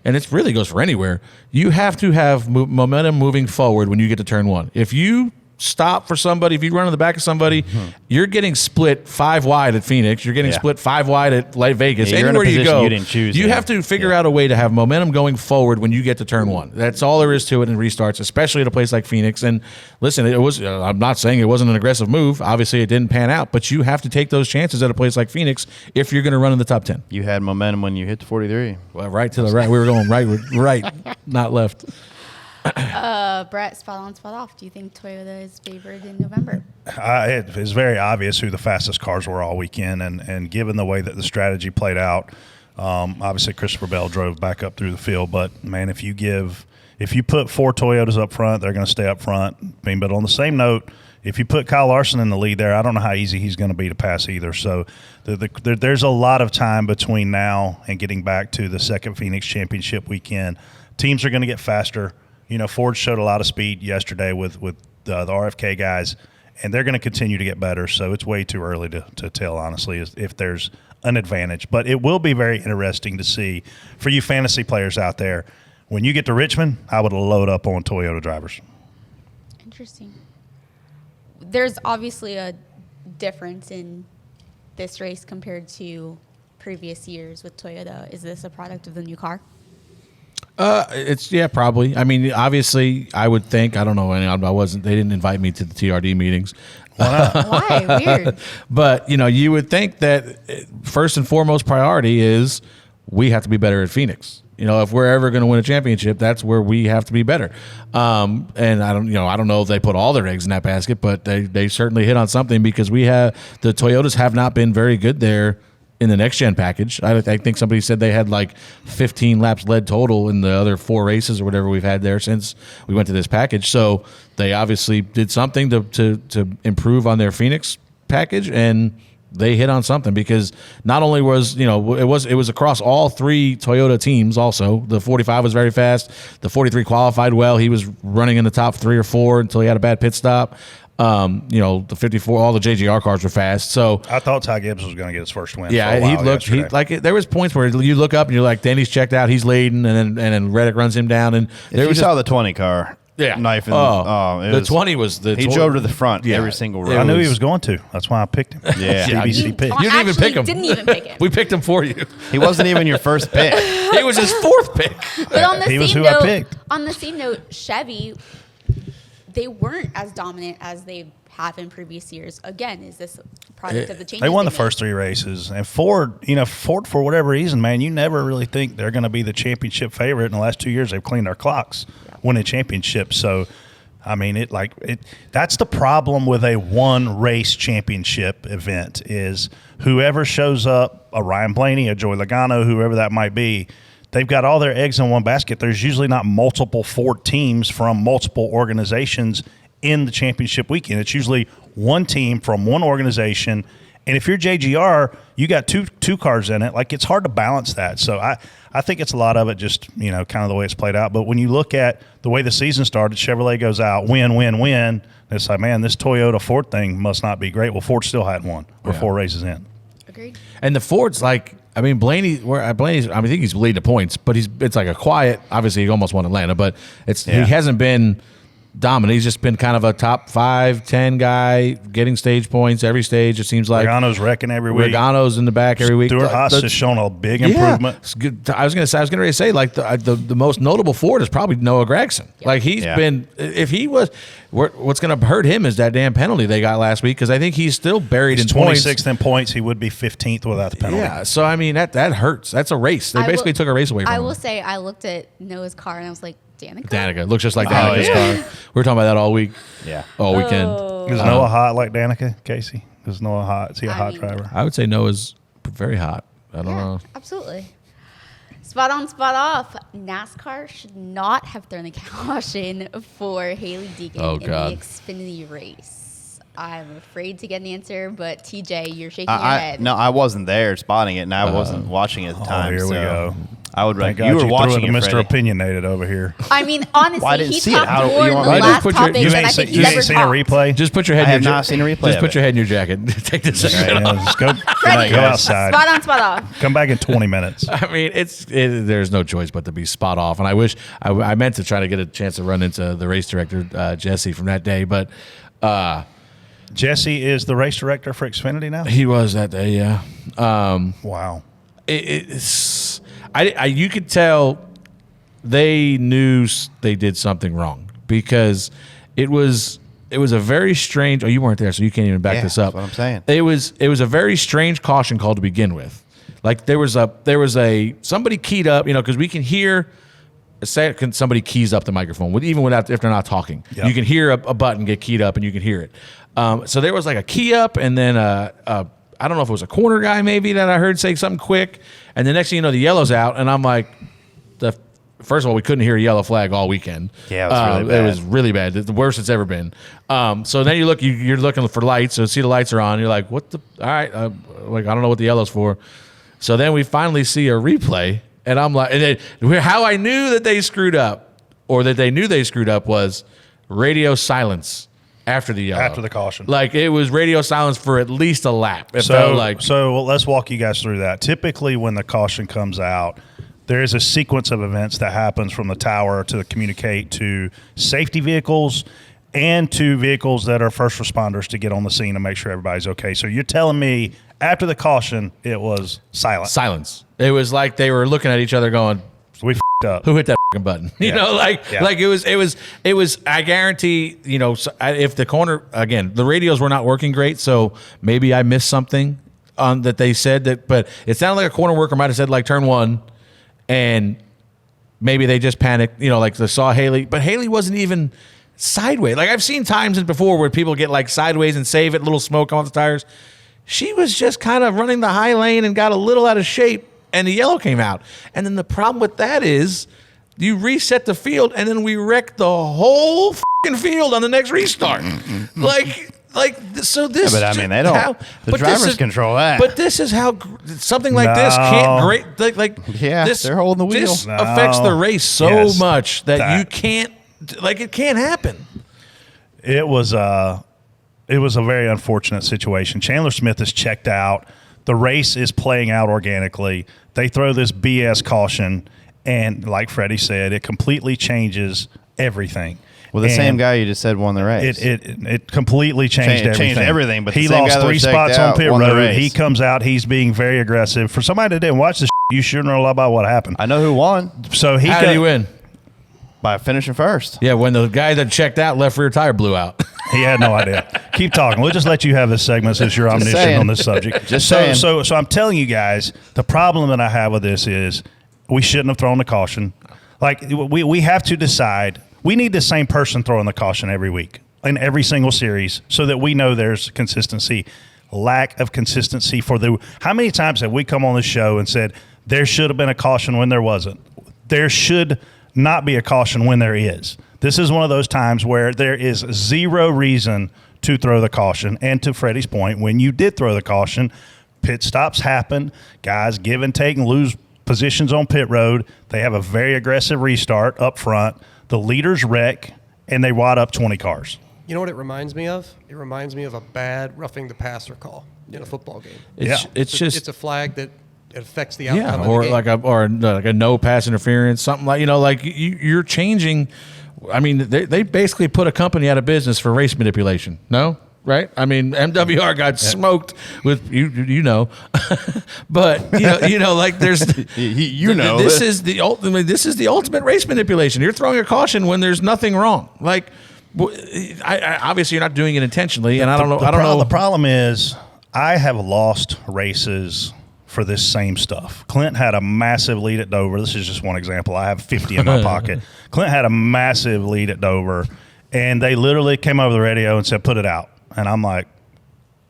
and it really goes for anywhere. You have to have momentum moving forward when you get to turn 1. If you stop for somebody, if you run on the back of somebody, you're getting split 5 wide at Phoenix. You're getting split 5 wide at Las Vegas. Yeah, anywhere you go, you didn't choose. You have to figure out a way to have momentum going forward when you get to turn 1. That's all there is to it in restarts, especially at a place like Phoenix. And listen, it was. I'm not saying it wasn't an aggressive move. Obviously, it didn't pan out, but you have to take those chances at a place like Phoenix if you're going to run in the top 10. You had momentum when you hit the 43. Well, right to the right. We were going right, not left. Brett, spot on, spot off. Do you think Toyota is favored in November? It's very obvious who the fastest cars were all weekend, and given the way that the strategy played out, obviously Christopher Bell drove back up through the field. But man, if you put 4 Toyotas up front, they're going to stay up front. But on the same note, if you put Kyle Larson in the lead there, I don't know how easy he's going to be to pass either. So there's a lot of time between now and getting back to the second Phoenix Championship weekend. Teams are going to get faster. Ford showed a lot of speed yesterday with the RFK guys, and they're going to continue to get better. So it's way too early to tell, honestly, if there's an advantage. But it will be very interesting to see for you fantasy players out there. When you get to Richmond, I would load up on Toyota drivers. Interesting. There's obviously a difference in this race compared to previous years with Toyota. Is this a product of the new car? It's probably. I mean, obviously, I would think. I don't know. I wasn't. They didn't invite me to the TRD meetings. Why? Weird. But you would think that first and foremost priority is we have to be better at Phoenix. If we're ever going to win a championship, that's where we have to be better. And I don't know if they put all their eggs in that basket, but they certainly hit on something because the Toyotas have not been very good there. In the next gen package, I think somebody said they had like 15 laps led total in the other 4 races or whatever we've had there since we went to this package. So they obviously did something to improve on their Phoenix package, and they hit on something because not only was it was across all 3 Toyota teams. Also, the 45 was very fast. The 43 qualified well. He was running in the top 3 or 4 until he had a bad pit stop. The 54, all the JGR cars were fast. So I thought Ty Gibbs was going to get his first win. Yeah, there was points where you look up and you're like, Danny's checked out, he's leading, and then Reddick runs him down. And you saw the 20 car, knifing. The 20 was he drove to the front every single round. I knew he was going to. That's why I picked him. Yeah, CBC pick. You didn't even pick him. Didn't even pick him. We picked him for you. He wasn't even your first pick. He was his 4th pick. But on the He was same who I note, picked. on the same note, Chevy, they weren't as dominant as they have in previous years. Again, is this a product of the changes? They won the made? first 3 races, and Ford for whatever reason, man, you never really think they're going to be the championship favorite. In the last 2 years, they've cleaned their clocks, winning championships. So, I mean, that's the problem with a one-race championship event is whoever shows up, a Ryan Blaney, a Joey Logano, whoever that might be, they've got all their eggs in one basket. There's usually not multiple Ford teams from multiple organizations in the championship weekend. It's usually one team from one organization. And if you're JGR, you got two cars in it. Like, it's hard to balance that. So I think it's a lot of it just, kind of the way it's played out. But when you look at the way the season started, Chevrolet goes out, win. It's like, man, this Toyota Ford thing must not be great. Well, Ford still hadn't won. We're 4 races in. Agreed. And the Ford's like, I mean, Blaney's. I think he's leading the points, but it's like a quiet. Obviously, he almost won Atlanta, but he hasn't been dominant. He's just been kind of a top 5, 10 guy, getting stage points every stage. It seems like Regano's wrecking every week. Regano's in the back every week. Stewart-Haas has shown a big improvement. I was going to say, like the most notable Ford is probably Noah Gragson. Yep. Like he's been. If he was, what's going to hurt him is that damn penalty they got last week, because I think he's still buried in 26th in points. He would be 15th without the penalty. Yeah, so I mean that hurts. That's a race. They basically took a race away from him. I will say, I looked at Noah's car and I was like, Danica looks just like Danica's car. We were talking about that all week. Yeah. All weekend. Is Noah hot like Danica, Casey? Is Noah hot? Is he a hot driver? I would say Noah's very hot. I don't know. Absolutely. Spot on, spot off. NASCAR should not have thrown the caution for Haley Deegan in the Xfinity race. I'm afraid to get an answer, but TJ, you're shaking your head. No, I wasn't there spotting it, and I wasn't watching it at the time. Here we go. I would Thank you God were watching it, Mr. Freddie. Opinionated over here. I mean, honestly, he talked more in the Right, last topic you than I ain't think you he's ain't ever seen a talked. replay? Just put your head. I have not seen a replay. Just put your head in your jacket. Take this. Just go Freddie, outside. spot on, spot off. Come back in 20 minutes. I mean, there's no choice but to be spot off. And I wish I meant to try to get a chance to run into the race director Jesse from that day, but Jesse is the race director for Xfinity now? he was that day. Yeah. Wow. It's you could tell they knew they did something wrong, because it was a very strange. Oh, you weren't there, so you can't even back this up. That's what I'm saying. It was a very strange caution call to begin with. Like there was somebody keyed up, because we can hear. Say somebody keys up the microphone, even if they're not talking. Yep. You can hear a button get keyed up, and you can hear it. So there was like a key up, and then I don't know if it was a corner guy maybe that I heard say something quick, and the next thing you know, the yellow's out, and I'm like, first of all, we couldn't hear a yellow flag all weekend. Yeah, it was really bad. It was really bad, the worst it's ever been. So then you're looking for lights, so see the lights are on, you're like, what the? All right, like I don't know what the yellow's for. So then we finally see a replay. And I'm like, and then how I knew that they screwed up, or that they knew they screwed up, was radio silence after the yellow. After the caution. Like it was radio silence for at least a lap. It felt like. So let's walk you guys through that. Typically, when the caution comes out, there is a sequence of events that happens from the tower to communicate to safety vehicles and to vehicles that are first responders to get on the scene and make sure everybody's okay. So you're telling me after the caution, it was silent. Silence. It was like they were looking at each other going, we f***ed up. Who hit that f***ing button? Like it was, I guarantee, if the corner, again, the radios were not working great, so maybe I missed something on that they said that, but it sounded like a corner worker might have said like turn 1, and maybe they just panicked, like they saw Haley, but Haley wasn't even sideways. Like I've seen times before where people get like sideways and save it, little smoke come off the tires. She was just kind of running the high lane and got a little out of shape, and the yellow came out. And then the problem with that is you reset the field, and then we wrecked the whole fucking field on the next restart. So this. Yeah, but I mean, they don't. The drivers control that. But this is how something like this can't they're holding the wheel. This affects the race so much that you can't. Like it can't happen. It was a very unfortunate situation. Chandler Smith is checked out. The race is playing out organically. They throw this BS caution, and like Freddie said, it completely changes everything. Well, the same guy you just said won the race. It completely changed everything. Changed everything. But he the same lost guy that 3 was spots checked on out pit won the road. race. He comes out. He's being very aggressive. For somebody that didn't watch this, you sure know a lot about what happened. I know who won. So how did he win? By finishing first. Yeah, when the guy that checked out left rear tire blew out. He had no idea. Keep talking. We'll just let you have this segment since you're omniscient on this subject. So I'm telling you guys, the problem that I have with this is we shouldn't have thrown the caution. Like we have to decide. We need the same person throwing the caution every week in every single series so that we know there's consistency. Lack of consistency how many times have we come on this show and said there should have been a caution when there wasn't? There should not be a caution when there is. This is one of those times where there is zero reason to throw the caution. And to Freddie's point, when you did throw the caution, pit stops happen, guys give and take and lose positions on pit road. They have a very aggressive restart up front. The leaders wreck, and they wad up 20 cars. You know what it reminds me of? It reminds me of a bad roughing the passer call. in a football game. It's just it's a flag that affects the outcome. or of the game. like a no pass interference, something like like you're changing. I mean, they basically put a company out of business for race manipulation. No. Right, I mean, MWR got smoked with but like there's this is the ultimate race manipulation. You're throwing a caution when there's nothing wrong. Like, I obviously you're not doing it intentionally, and I don't know. The problem is I have lost races for this same stuff. Clint had a massive lead at Dover. This is just one example. I have 50 in my pocket. Clint had a massive lead at Dover, and they literally came over the radio and said, "Put it out." And I'm like,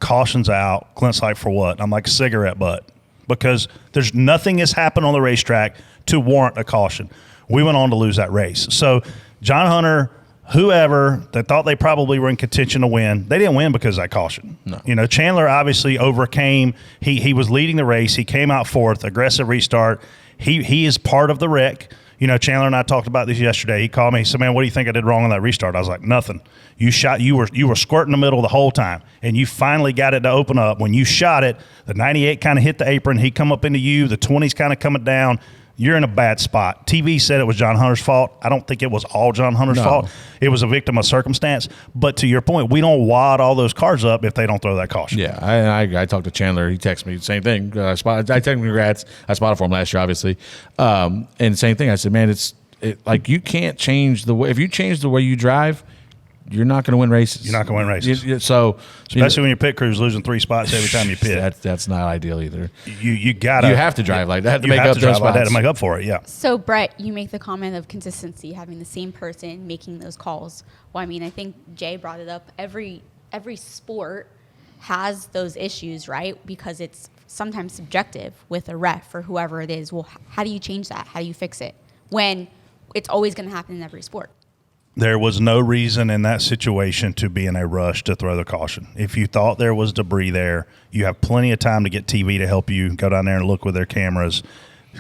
caution's out. Clint's like, for what? I'm like, cigarette butt. Because there's nothing has happened on the racetrack to warrant a caution. We went on to lose that race. So John Hunter, whoever that thought they probably were in contention to win, they didn't win because of that caution. No. Chandler obviously overcame. He was leading the race. He came out fourth, aggressive restart. He is part of the wreck. Chandler and I talked about this yesterday. He called me. He said, "Man, what do you think I did wrong on that restart?" I was like, "Nothing. You were squirting the middle the whole time, and you finally got it to open up. When you shot it, the 98 kind of hit the apron. He come up into you. The 20's kind of coming down. You're in a bad spot." TV said it was John Hunter's fault. I don't think it was all John Hunter's fault. It was a victim of circumstance. But to your point, we don't wad all those cars up if they don't throw that caution. Yeah, I talked to Chandler. He texted me the same thing. I texted him congrats. I spotted for him last year, obviously. And same thing. I said, man, like you can't change the way. If you change the way you drive, you're not going to win races. You're not going to win races. Especially when your pit crew's losing 3 spots every time you pit. That's not ideal either. You have to drive like that to make up those spots. Like that to make up for it. Yeah. So Brett, you make the comment of consistency, having the same person making those calls. Well, I mean, I think Jay brought it up. Every sport has those issues, right? Because it's sometimes subjective with a ref or whoever it is. Well, how do you change that? How do you fix it when it's always going to happen in every sport? There was no reason in that situation to be in a rush to throw the caution. If you thought there was debris there, you have plenty of time to get TV to help you go down there and look with their cameras.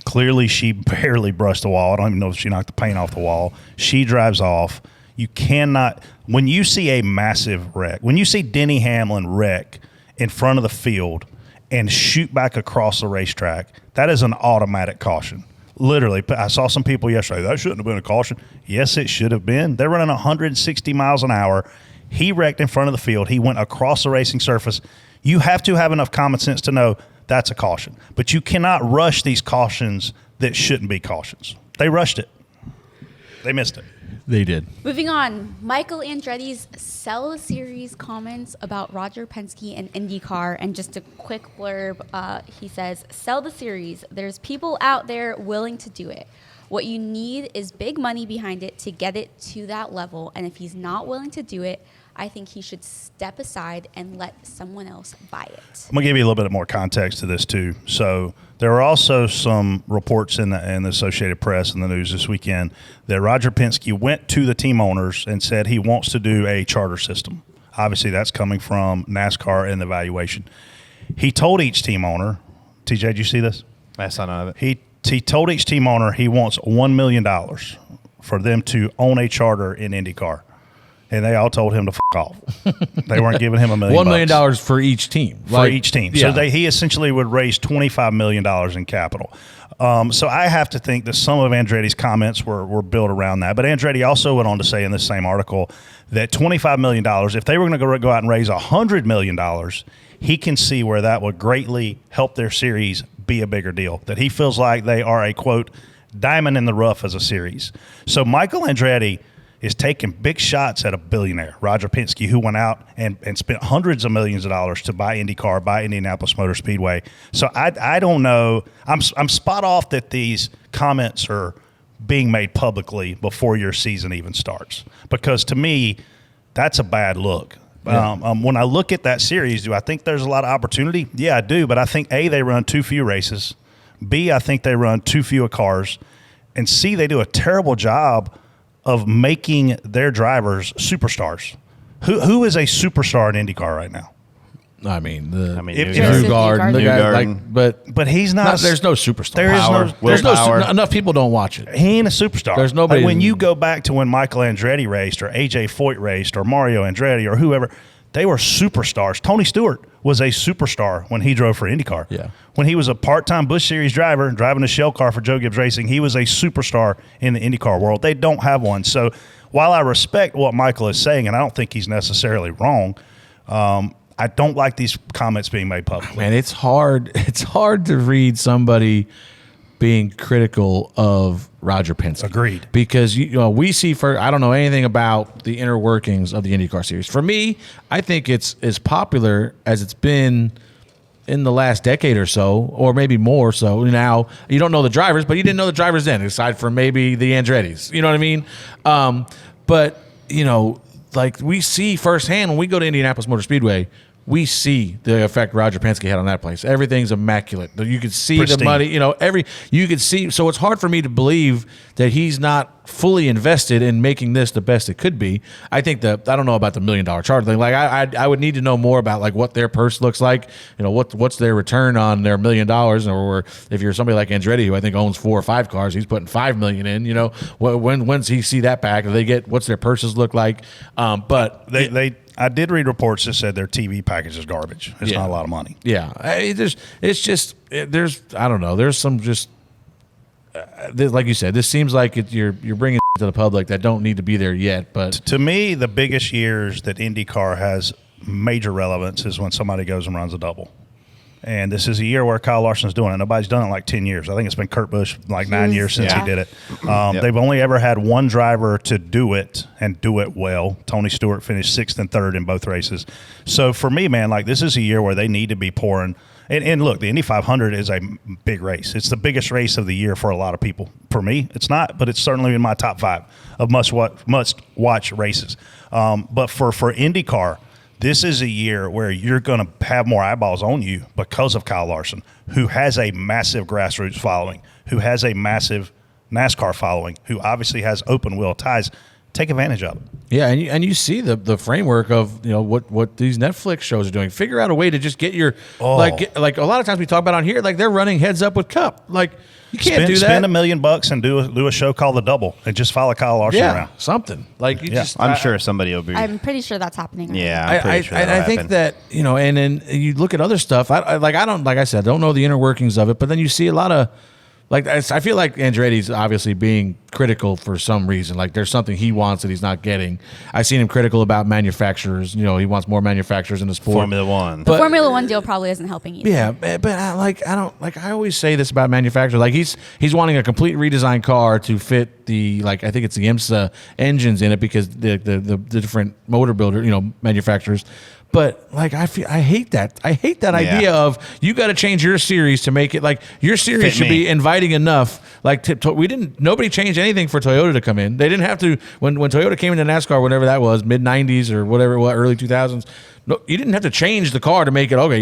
Clearly, she barely brushed the wall. I don't even know if she knocked the paint off the wall. She drives off. You cannot – when you see a massive wreck, when you see Denny Hamlin wreck in front of the field and shoot back across the racetrack, that is an automatic caution. Literally, I saw some people yesterday, that shouldn't have been a caution. Yes, it should have been. They're running 160 miles an hour. He wrecked in front of the field. He went across the racing surface. You have to have enough common sense to know that's a caution. But you cannot rush these cautions that shouldn't be cautions. They rushed it. They missed it. They did. Moving on, Michael Andretti's sell the series comments about Roger Penske and IndyCar. And just a quick blurb, he says, "Sell the series. There's people out there willing to do it. What you need is big money behind it to get it to that level. And if he's not willing to do it, I think he should step aside and let someone else buy it." I'm going to give you a little bit more context to this, too. So there are also some reports in the Associated Press and the news this weekend that Roger Penske went to the team owners and said he wants to do a charter system. Obviously, that's coming from NASCAR and the valuation. He told each team owner, TJ, did you see this? I saw none of it. He told each team owner he wants $1 million for them to own a charter in IndyCar. And they all told him to off. They weren't giving him $1 million. $1 million for each team. For each team. Yeah. So he essentially would raise $25 million in capital. So I have to think that some of Andretti's comments were built around that. But Andretti also went on to say in this same article that $25 million, if they were going to go out and raise $100 million, he can see where that would greatly help their series be a bigger deal. That he feels like they are a, quote, diamond in the rough as a series. So Michael Andretti is taking big shots at a billionaire, Roger Penske, who went out and spent hundreds of millions of dollars to buy IndyCar, buy Indianapolis Motor Speedway. So I don't know. I'm spot off that these comments are being made publicly before your season even starts, because to me, that's a bad look. Yeah. When I look at that series, do I think there's a lot of opportunity? Yeah, I do. But I think, A, they run too few races. B, I think they run too few cars. And C, they do a terrible job of making their drivers superstars. Who is a superstar in IndyCar right now? I mean, Newgarden. But he's not. There's no superstar. There's no enough people don't watch it. He ain't a superstar. There's nobody. When you go back to when Michael Andretti raced, or AJ Foyt raced, or Mario Andretti, or whoever, they were superstars. Tony Stewart was a superstar when he drove for IndyCar. Yeah. When he was a part-time Busch Series driver driving a shell car for Joe Gibbs Racing, he was a superstar in the IndyCar world. They don't have one. So while I respect what Michael is saying, and I don't think he's necessarily wrong, I don't like these comments being made publicly. Man, it's hard. It's hard to read somebody being critical of Roger Penske. Agreed. Because we see I don't know anything about the inner workings of the IndyCar series. For me, I think it's as popular as it's been in the last decade or so, or maybe more so. Now, you don't know the drivers, but you didn't know the drivers then, aside from maybe the Andrettis. You know what I mean? But, like we see firsthand when we go to Indianapolis Motor Speedway, we see the effect Roger Penske had on that place. Everything's immaculate. You could see Pristine. the money, you could see. So it's hard for me to believe that he's not fully invested in making this the best it could be. I think I don't know about the $1 million charge thing. Like I would need to know more about like what their purse looks like. What's their return on their $1 million, or if you're somebody like Andretti, who I think owns 4 or 5 cars, he's putting $5 million in. When's he see that back? Do they get what's their purses look like? But I did read reports that said their TV package is garbage. It's not a lot of money. Yeah, there's I don't know. There's some just like you said. This seems like you're bringing to the public that don't need to be there yet. But To me, the biggest years that IndyCar has major relevance is when somebody goes and runs a double. And this is a year where Kyle Larson's doing it. Nobody's done it in like 10 years. I think it's been Kurt Busch like 9 years since he did it. They've only ever had one driver to do it and do it well. Tony Stewart finished 6th and 3rd in both races. So for me, man, like this is a year where they need to be pouring. And look, the Indy 500 is a big race. It's the biggest race of the year for a lot of people. For me, it's not, but it's certainly in my top 5 of must-watch races. But for IndyCar, this is a year where you're going to have more eyeballs on you because of Kyle Larson, who has a massive grassroots following, who has a massive NASCAR following, who obviously has open wheel ties. Take advantage of it. Yeah, and you see the framework of what these Netflix shows are doing. Figure out a way to just get your like a lot of times we talk about on here, like they're running heads up with Cup. Like you can't do that. Spend $1 million and do a show called The Double and just follow Kyle Larson around. Something like you just. I'm sure somebody will be. I'm pretty sure that's happening. Yeah, I'm pretty sure I think that and then you look at other stuff. I don't know the inner workings of it, but then you see a lot of. Like I feel like Andretti's obviously being critical for some reason. Like there's something he wants that he's not getting. I've seen him critical about manufacturers. He wants more manufacturers in the sport. Formula One. The Formula One deal probably isn't helping either. Yeah, but I always say this about manufacturers. Like he's wanting a complete redesigned car to fit the I think it's the IMSA engines in it because the different motor builder manufacturers. But I hate that. I hate that idea of you got to change your series to make it like your series should be inviting enough. Like nobody changed anything for Toyota to come in. They didn't have to when Toyota came into NASCAR, whatever that was, mid '90s or whatever, early 2000s. No, you didn't have to change the car to make it okay.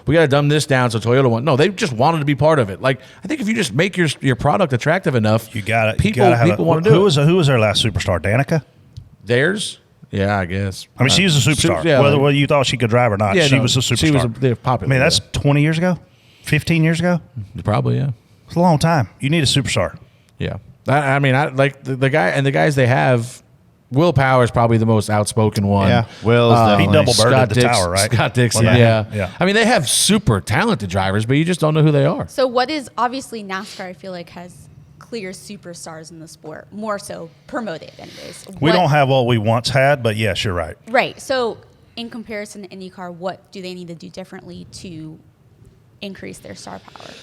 We got to dumb this down so Toyota won. No, they just wanted to be part of it. Like I think if you just make your product attractive enough, you got it. People want to do it. Who was their last superstar? Danica? Theirs. Yeah, I guess. I mean, she was a superstar. Whether you thought she could drive or not, she was a superstar. She was popular. I mean, that's 20 years ago, 15 years ago. Probably, yeah. It's a long time. You need a superstar. Yeah, I mean, I like the guy and the guys they have. Will Power is probably the most outspoken one. Yeah, Will's he definitely. double birded the tower, right? Scott Dixon, yeah. I mean, they have super talented drivers, but you just don't know who they are. So what is obviously NASCAR? I feel like has clear superstars in the sport, more so promoted anyways. We don't have what we once had, but yes, you're right. Right. So in comparison to IndyCar, what do they need to do differently to increase their star power?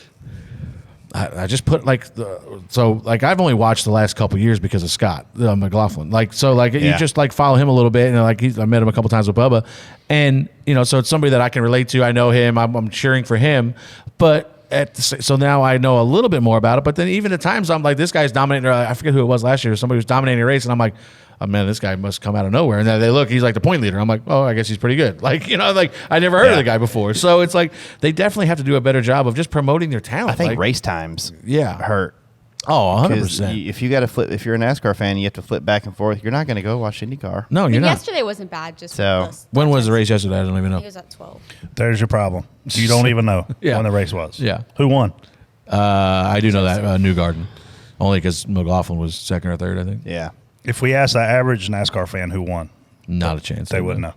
I just put I've only watched the last couple years because of Scott McLaughlin. You just follow him a little bit, and I met him a couple times with Bubba, and so it's somebody that I can relate to. I know him. I'm cheering for him, but. So now I know a little bit more about it, but then even at times I'm like, this guy's dominating. I forget who it was last year. Somebody was dominating a race, and I'm like, oh man, this guy must come out of nowhere. And then they look, he's like the point leader. I'm like, oh, I guess he's pretty good. I never heard of the guy before. So it's like they definitely have to do a better job of just promoting their talent. I think race times hurt. Oh, 100%. If you got to flip, if you're a NASCAR fan, you have to flip back and forth. You're not going to go watch IndyCar. No, you're not. Yesterday wasn't bad. When was the race yesterday? I don't even know. It was at 12. There's your problem. You don't even know when the race was. Yeah. Who won? I do know that Newgarden, only because McLaughlin was second or third, I think. Yeah. If we asked the average NASCAR fan who won, not a chance. They wouldn't know.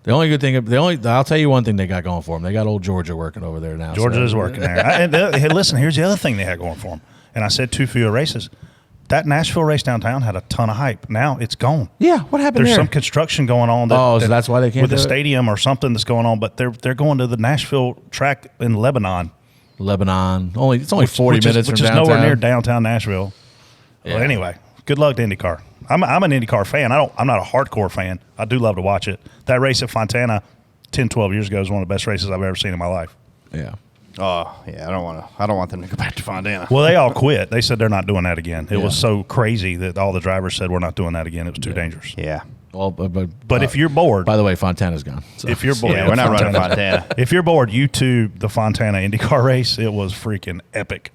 I'll tell you one thing they got going for them. They got old Georgia working over there now. Georgia is working there. Hey, listen, here's the other thing they had going for them. And I said too few races. That Nashville race downtown had a ton of hype. Now it's gone. Yeah, what happened There's there? some construction going on. So that's why they can't with do the it? stadium or something that's going on. But they're going to the Nashville track in Lebanon. It's only 40 minutes which from is downtown. nowhere near downtown Nashville. Yeah. Well, anyway, good luck to IndyCar. I'm an IndyCar fan. I'm not a hardcore fan. I do love to watch it. That race at Fontana 10, 12 years ago is one of the best races I've ever seen in my life. Yeah. Oh yeah, I don't want them to go back to Fontana. Well, they all quit. They said they're not doing that again. It was so crazy that all the drivers said we're not doing that again. It was too dangerous. Yeah. Well, But if you're bored, by the way, Fontana's gone. So. if you're bored, Yeah, we're not running Fontana. If you're bored, YouTube the Fontana IndyCar race. It was freaking epic.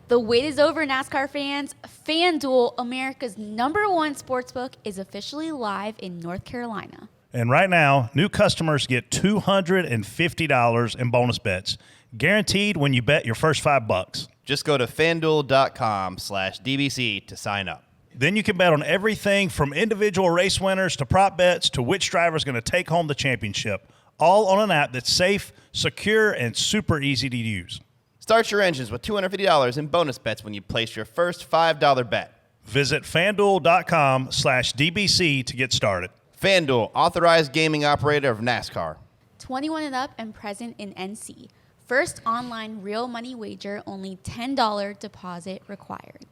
The wait is over, NASCAR fans. FanDuel, America's #1 sportsbook, is officially live in North Carolina. And right now, new customers get $250 in bonus bets, guaranteed when you bet your first $5. Just go to FanDuel.com/DBC to sign up. Then you can bet on everything from individual race winners to prop bets to which driver is going to take home the championship, all on an app that's safe, secure, and super easy to use. Start your engines with $250 in bonus bets when you place your first $5 bet. Visit FanDuel.com/DBC to get started. FanDuel, authorized gaming operator of NASCAR. 21 and up and present in NC. First online real money wager, only $10 deposit required.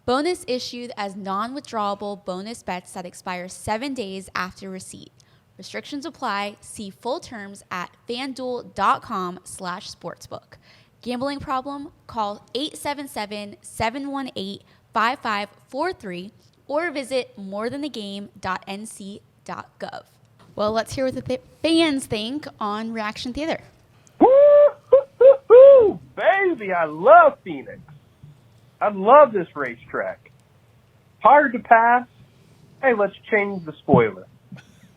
Bonus issued as non-withdrawable bonus bets that expire 7 days after receipt. Restrictions apply. See full terms at FanDuel.com/sportsbook. Gambling problem? Call 877-718-5543 or visit morethanthegame.nc.gov. Well, let's hear what the fans think on Reaction Theater. Woo! Baby, I love Phoenix. I love this racetrack. Hard to pass. Hey, let's change the spoiler.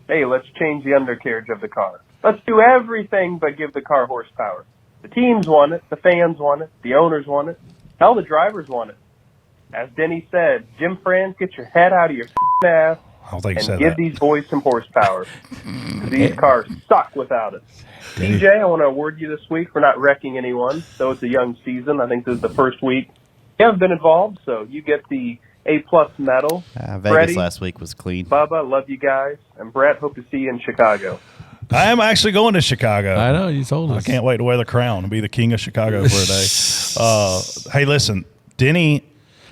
Hey, let's change the undercarriage of the car. Let's do everything but give the car horsepower. The teams want it. The fans want it. The owners want it. Hell, the drivers want it. As Denny said, Jim France, get your head out of your ass I don't think he and said give that. these boys some horsepower. These cars suck without it. TJ, I want to award you this week for not wrecking anyone. Though it's a young season, I think this is the first week you haven't been involved, so you get the A+ medal. Vegas Freddie, last week was clean. Bubba, love you guys. And Brett, hope to see you in Chicago. I am actually going to Chicago. I know, you told us. I can't wait to wear the crown and be the king of Chicago for a day. Hey, listen, Denny.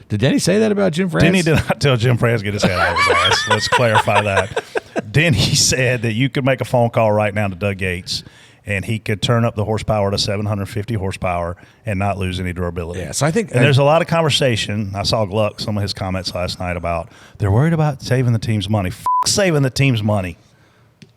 Did Denny say that about Jim France? Denny did not tell Jim France to get his head out of his ass. Let's clarify that. Denny said that you could make a phone call right now to Doug Gates, and he could turn up the horsepower to 750 horsepower and not lose any durability. Yeah, so I think and there's a lot of conversation. I saw Gluck, some of his comments last night about they're worried about saving the team's money. Saving the team's money.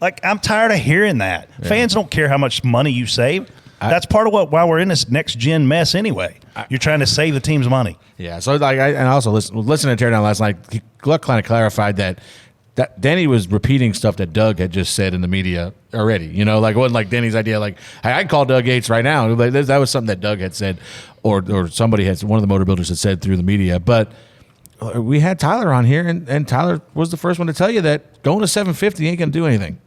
Like, I'm tired of hearing that. Yeah. Fans don't care how much money you save. That's part of why we're in this next gen mess anyway. You're trying to save the team's money. Yeah. So like, and also listening to Teardown last night, Gluck kind of clarified that Denny was repeating stuff that Doug had just said in the media already. You know, like it wasn't like Denny's idea. Like, hey, I can call Doug Gates right now. Like, that was something that Doug had said, or somebody had, one of the motor builders had said through the media. But we had Tyler on here, and Tyler was the first one to tell you that going to 750 ain't going to do anything.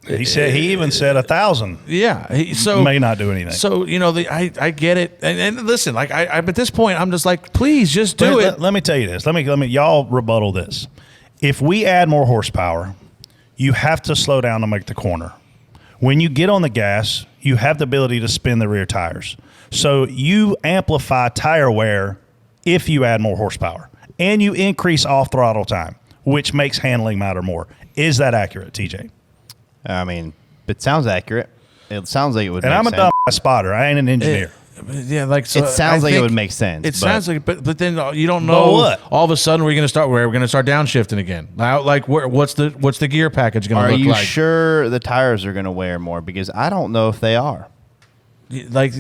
He even said 1,000. Yeah, so may not do anything. So I get it, and listen, like I at this point I'm just like, please just do it. Let me tell you this. Let me y'all rebuttal this. If we add more horsepower, you have to slow down to make the corner. When you get on the gas, you have the ability to spin the rear tires. So you amplify tire wear if you add more horsepower, and you increase off throttle time, which makes handling matter more. Is that accurate, TJ? I mean, it sounds accurate. It sounds like it would. And make I'm a sense. dumb spotter. I ain't an engineer. Yeah, like so it sounds like it would make sense. It sounds like, but then you don't know. What? All of a sudden, we're going to start downshifting again. Now, like, what's the gear package going to look like? Are you sure the tires are going to wear more? Because I don't know if they are. Like,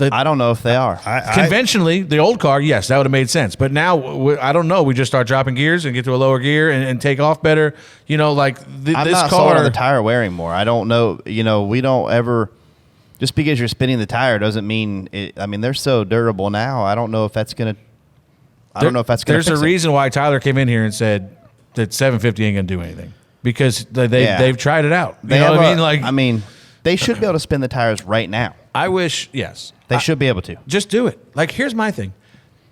I don't know if they are. Conventionally, the old car, yes, that would have made sense. But now, I don't know. We just start dropping gears and get to a lower gear and take off better. You know, like I'm this not car. sold on the tire wearing more. I don't know. You know, we don't ever. Just because you're spinning the tire doesn't mean it. I mean, they're so durable now. I don't know if that's gonna. I don't know if that's gonna. There's a reason why Tyler came in here and said that 750 ain't gonna do anything. because they've tried it out. You They know have what I mean? Like, I mean, they should be able to spin the tires right now. I wish, yes. They should be able to. Just do it. Like, here's my thing.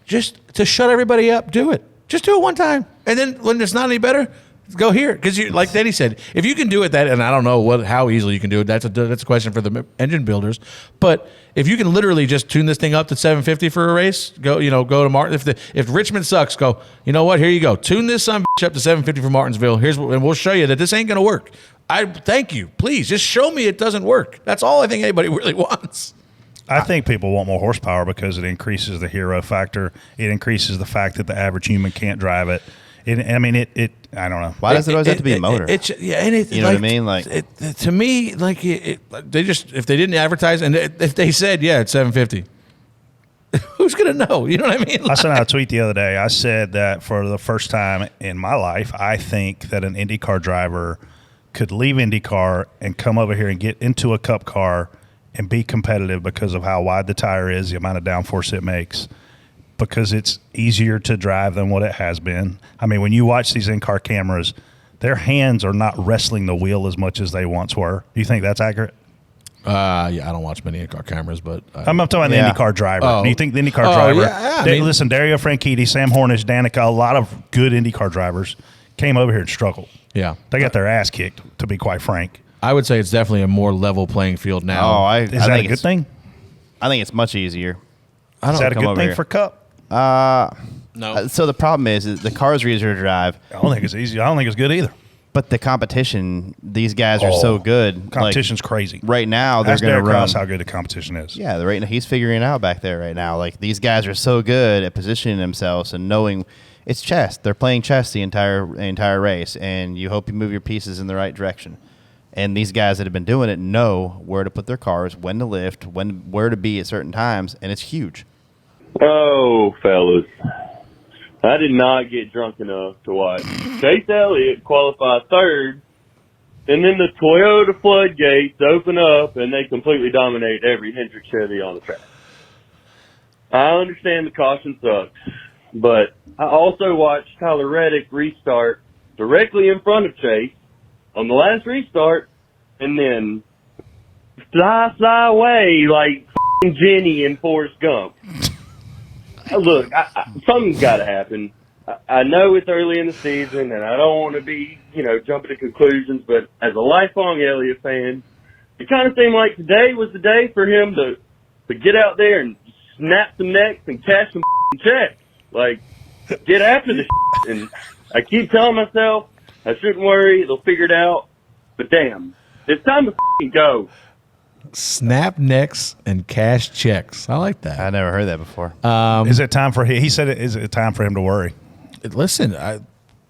Just to shut everybody up, do it. Just do it one time. And then when it's not any better, go here. Because, like Danny said, if you can do it, and I don't know how easily you can do it. That's a question for the engine builders. But if you can literally just tune this thing up to 750 for a race, go to Martin. If Richmond sucks, go, you know what? Here you go. Tune this son of a bitch up to 750 for Martinsville. And we'll show you that this ain't going to work. I thank you. Please, just show me it doesn't work. That's all I think anybody really wants. I think people want more horsepower because it increases the hero factor. It increases the fact that the average human can't drive it. I don't know. Why does it always have to be a motor? You know what I mean? Like, to me, like they just, if they didn't advertise and if they said, yeah, it's 750, who's gonna know? You know what I mean? I sent out a tweet the other day. I said that for the first time in my life, I think that an IndyCar driver could leave IndyCar and come over here and get into a Cup car and be competitive because of how wide the tire is, the amount of downforce it makes, because it's easier to drive than what it has been. I mean, when you watch these in-car cameras, their hands are not wrestling the wheel as much as they once were. Do you think that's accurate? Yeah, I don't watch many IndyCar cameras, but I'm talking about the IndyCar driver. Oh. Do you think the IndyCar driver? Yeah, listen, Dario Franchitti, Sam Hornish, Danica, a lot of good IndyCar drivers came over here and struggled. Yeah, they got their ass kicked, to be quite frank. I would say it's definitely a more level playing field now. Is that a good thing? I think it's much easier. Is that a good thing for Cup? No. So the problem is the cars are easier to drive. I don't think it's easy. I don't think it's good either. But the competition, these guys are so good. Competition's crazy. Right now, they're Ask going to Derek run. Kraus how good the competition is. Yeah, right now he's figuring it out back there right now. Like, these guys are so good at positioning themselves and knowing it's chess. They're playing chess the entire race, and you hope you move your pieces in the right direction. And these guys that have been doing it know where to put their cars, when to lift, where to be at certain times, and it's huge. Oh, fellas. I did not get drunk enough to watch Chase Elliott qualify third, and then the Toyota floodgates open up, and they completely dominate every Hendrick Chevy on the track. I understand the caution sucks, but I also watched Tyler Reddick restart directly in front of Chase on the last restart, and then fly away like Jenny in Forrest Gump. Look, something's got to happen. I know it's early in the season, and I don't want to be, jumping to conclusions, but as a lifelong Elliott fan, it kind of seemed like today was the day for him to get out there and snap some necks and cash some checks. Like, get after the shit. And I keep telling myself I shouldn't worry, they'll figure it out, but damn, it's time to go. Snap necks and cash checks. I like that. I never heard that before. Is it time for him? He said, is it time for him to worry? Listen,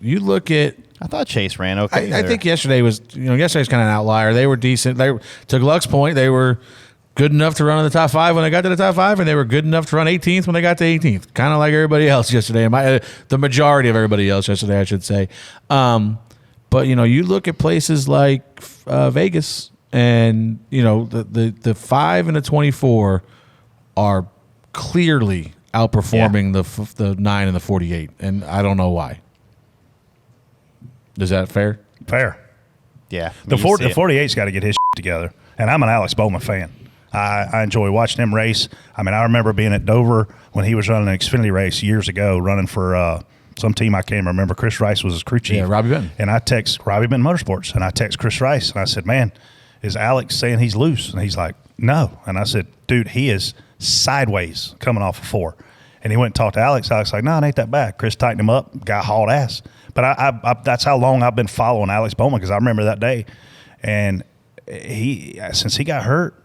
you look at. I thought Chase ran okay. I think yesterday's kind of an outlier. They were decent. To Gluck's point, they were good enough to run in the top 5 when they got to the top 5, and they were good enough to run 18th when they got to 18th. Kind of like everybody else yesterday. The majority of everybody else yesterday, I should say. But you look at places like Vegas. And, the 5 and the 24 are clearly outperforming the 9 and the 48. And I don't know why. Is that fair? Fair. Yeah. The 48's got to get his shit together. And I'm an Alex Bowman fan. I enjoy watching him race. I mean, I remember being at Dover when he was running an Xfinity race years ago, running for some team I can't remember. Chris Rice was his crew chief. Yeah, Robbie Benton. And I text Robbie Benton Motorsports, and I text Chris Rice, and I said, man, is Alex saying he's loose? And he's like, no. And I said, dude, he is sideways coming off of 4. And he went and talked to Alex. Alex like, no, it ain't that bad. Chris tightened him up, got hauled ass. But I that's how long I've been following Alex Bowman, because I remember that day. And since he got hurt,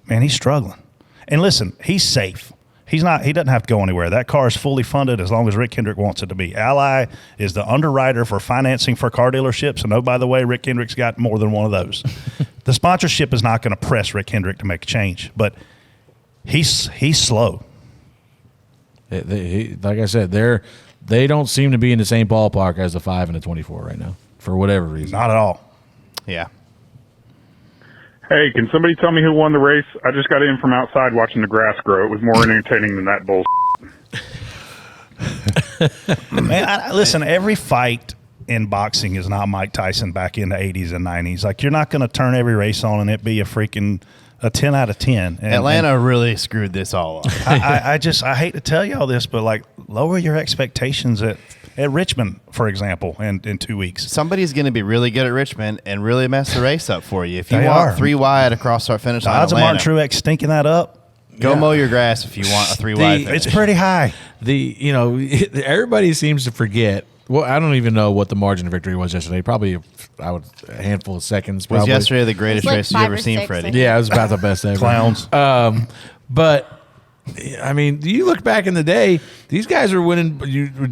man, he's struggling. And listen, he's safe. He doesn't have to go anywhere. That car is fully funded as long as Rick Hendrick wants it to be. Ally is the underwriter for financing for car dealerships. And oh, by the way, Rick Hendrick's got more than one of those. The sponsorship is not going to press Rick Hendrick to make a change, but he's slow. Like I said, they don't seem to be in the same ballpark as the 5 and the 24 right now for whatever reason. Not at all. Yeah. Hey, can somebody tell me who won the race? I just got in from outside watching the grass grow. It was more entertaining than that bull. Man, listen, every fight in boxing is not Mike Tyson back in the 80s and 90s. Like, you're not going to turn every race on and it be a 10 out of 10. And, Atlanta really screwed this all up. I hate to tell y'all this, but like, lower your expectations at Richmond, for example, in 2 weeks. Somebody's going to be really good at Richmond and really mess the race up for you. If you They want are. 3 wide across our finish The line, odds of Martin Atlanta, Truex stinking that up, go mow your grass if you want a 3 wide finish. it's pretty high. Everybody seems to forget. Well, I don't even know what the margin of victory was yesterday. Probably a handful of seconds. Was Probably. yesterday the greatest It's like race you've 5 ever or seen, 6, Freddie? I think. Yeah, it was about the best ever. Clowns. But I mean, you look back in the day; these guys were winning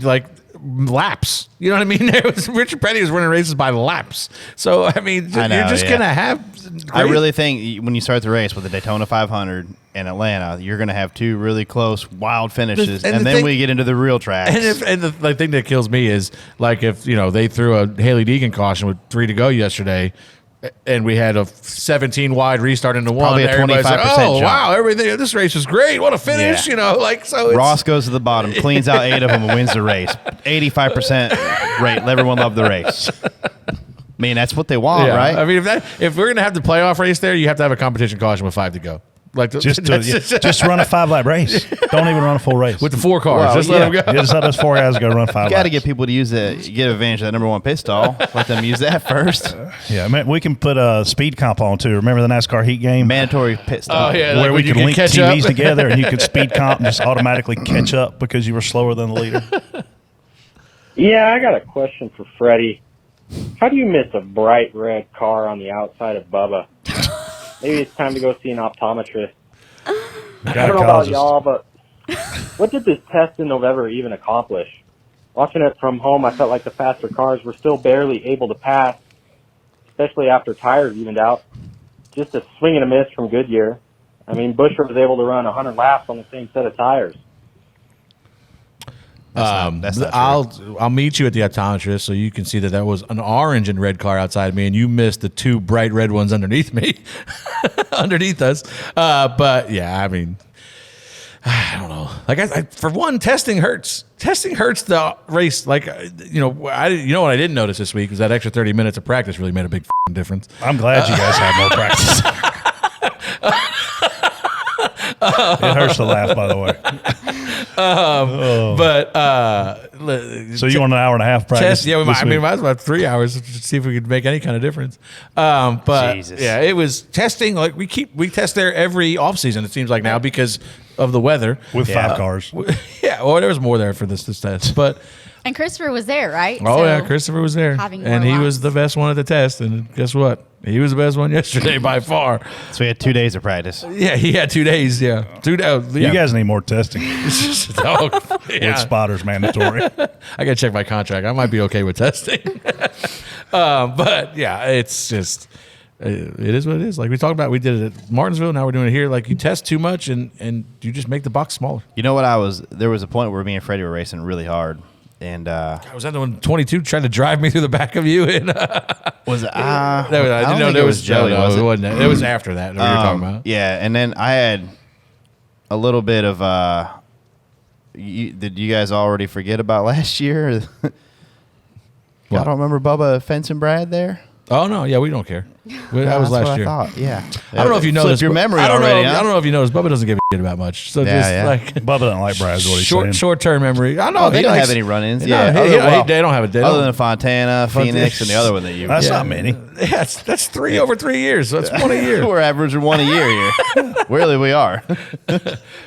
like laps. You know what I mean? Richard Petty was winning races by laps. So I mean, I know, you're just yeah. gonna have. I really think when you start the race with the Daytona 500 in Atlanta, you're going to have 2 really close, wild finishes, And and the then thing- we get into the real tracks. And the thing that kills me is like if they threw a Haley Deegan caution with 3 to go yesterday, and we had a 17 wide restart into one. Probably a everybody's like, 25% oh jump. wow, everything this race was great. What a finish! Yeah. So it's, Ross goes to the bottom, cleans out 8 of them, and wins the race. 85% rate. Everyone loved the race. I mean, that's what they want, yeah. right? I mean, if we're gonna have the playoff race there, you have to have a competition caution with 5 to go. Like Just run a 5-lap race. Don't even run a full race. with the 4 cars. Well, just let them go. Yeah, just let those 4 guys go run 5 laps. Got to get people to use get advantage of that number 1 pit stall. Let them use that first. Yeah, man, we can put a speed comp on too. Remember the NASCAR heat game? Mandatory pit stall. Oh, yeah. Where like we when you could can link catch TVs up. together and you could speed comp and just automatically catch up because you were slower than the leader. Yeah, I got a question for Freddie. How do you miss a bright red car on the outside of Bubba? Maybe it's time to go see an optometrist. I don't know about y'all, but what did this test in November even accomplish? Watching it from home, I felt like the faster cars were still barely able to pass, especially after tires evened out. Just a swing and a miss from Goodyear. I mean, Buescher was able to run 100 laps on the same set of tires. That's not I'll meet you at the optometrist so you can see that was an orange and red car outside me, and you missed the 2 bright red ones underneath me, underneath us. But yeah, I mean, I don't know. Like I for one, testing hurts. Testing hurts the race. Like what I didn't notice this week was that extra 30 minutes of practice really made a big difference. I'm glad you guys had more practice. It hurts to laugh, by the way. So you want an hour and a half practice? Test, yeah, this week? might as well have 3 hours to see if we could make any kind of difference. But Jesus. yeah, it was testing. Like we test there every off season. It seems like now because of the weather. With 5 cars. Yeah, well, there was more there for this test, but And Christopher was there, right? oh So yeah, Christopher was there, having and more he was laps. the best one at the test. And guess what? He was the best one yesterday by far. So we had 2 days of practice. Yeah, he had 2 days. Yeah, 2 days. You guys need more testing. yeah. With spotters mandatory. I gotta check my contract. I might be okay with testing. But yeah, it's just it is what it is. Like we talked about, we did it at Martinsville. Now we're doing it here. Like you test too much, and you just make the box smaller. You know what there was a point where me and Freddie were racing really hard. And I was at the one 22 trying to drive me through the back of you. And was it? I I didn't don't know think there it was was Joey, was it it? wasn't. It was after that. What you're talking about? Yeah, and then I had a little bit of. Did you guys already forget about last year? Y'all don't remember Bubba fencing Brad there? Oh no, yeah, we don't care. That was That's last what year. I thought. Yeah, I don't know if you Flipped noticed your but- memory I don't already. Know, huh? I don't know if you noticed. Bubba doesn't give a shit about much. So Yeah, just yeah. like Bubba doesn't like Brad, is what he's saying. short term memory. I know Oh, they he don't likes- have any run-ins. No, Yeah, they don't have it. They other don't. than Fontana, Phoenix, and the other one that you. That's not many. Yeah, that's 3 over 3 years. So that's 1 a year. We're averaging 1 a year here. Really, we are.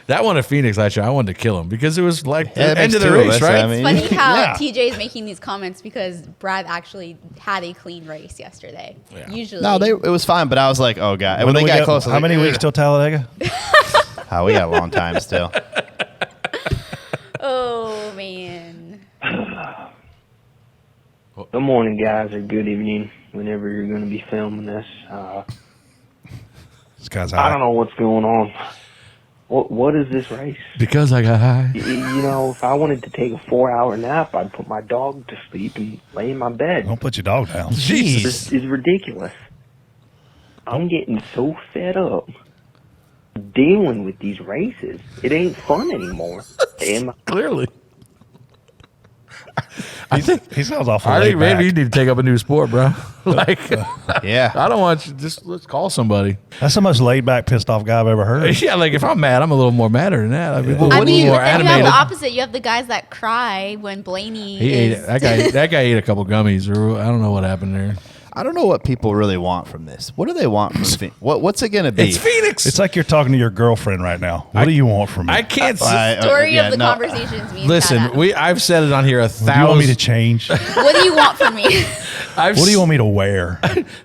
That one at Phoenix last year, I wanted to kill him because it was like the Yeah, it end makes of the 2 of race, us, right? I mean. Funny how Yeah. TJ is making these comments because Brad actually had a clean race yesterday. Yeah. Usually, No, it was fine, but I was like, oh god. And when do they we got close, I was how like, many weeks till Talladega? Oh, we got a long time still. Oh man. Good morning, guys, or good evening, whenever you're going to be filming this. This guy's I don't high. know what's going on. What is this race? Because I got high. You know, if I wanted to take a 4-hour nap, I'd put my dog to sleep and lay in my bed. Don't put your dog down. This is ridiculous. I'm getting so fed up dealing with these races. It ain't fun anymore. Clearly. He sounds awful. I think laid maybe back. you need to take up a new sport, bro. Like, Yeah. I don't want you. Just let's call somebody. That's the most laid back, pissed off guy I've ever heard. Yeah, like if I'm mad, I'm a little more madder than that. I mean, a I little mean, more then you have animated. the opposite. You have the guys that cry when Blaney He ate is. it. That guy ate a couple gummies, or I don't know what happened there. I don't know what people really want from this. What do they want from Phoenix? What's it going to be? It's Phoenix. It's like you're talking to your girlfriend right now. What do you want from me? I can't. Story yeah, of the no. conversations. Me and Listen, Tata. I've said it on here 1,000. Do you want me to change? What do you want from me? What do you want me to wear?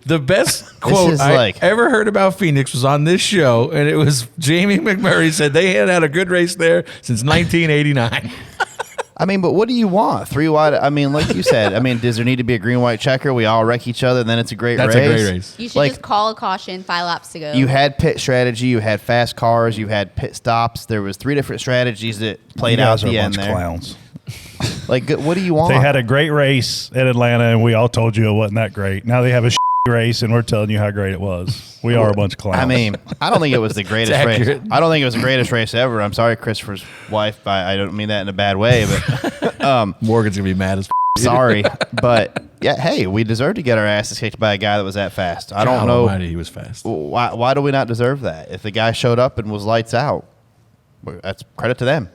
The best quote is I like- ever heard about Phoenix was on this show, and it was Jamie McMurray said they had had a good race there since 1989. I mean, but what do you want? 3 wide. I mean, like you said. I mean, does there need to be a green-white checker? We all wreck each other, then it's a great That's race. a great race. You should Like, just call a caution, 5 laps to go. You had pit strategy. You had fast cars. You had pit stops. There was 3 different strategies that played You out guys at are the a end bunch there. of clowns. Like, what do you want? They had a great race at Atlanta, and we all told you it wasn't that great. Now they have a race, and we're telling you how great it was. We are a bunch of clowns. I mean, I don't think it was the greatest race. accurate. I don't think it was the greatest race ever. I'm sorry, Christopher's wife. I don't mean that in a bad way, but Morgan's gonna be mad as. sorry. But yeah, hey, we deserve to get our asses kicked by a guy that was that fast. I don't God know Almighty, he was fast. why do we not deserve that? If the guy showed up and was lights out, well, that's credit to them.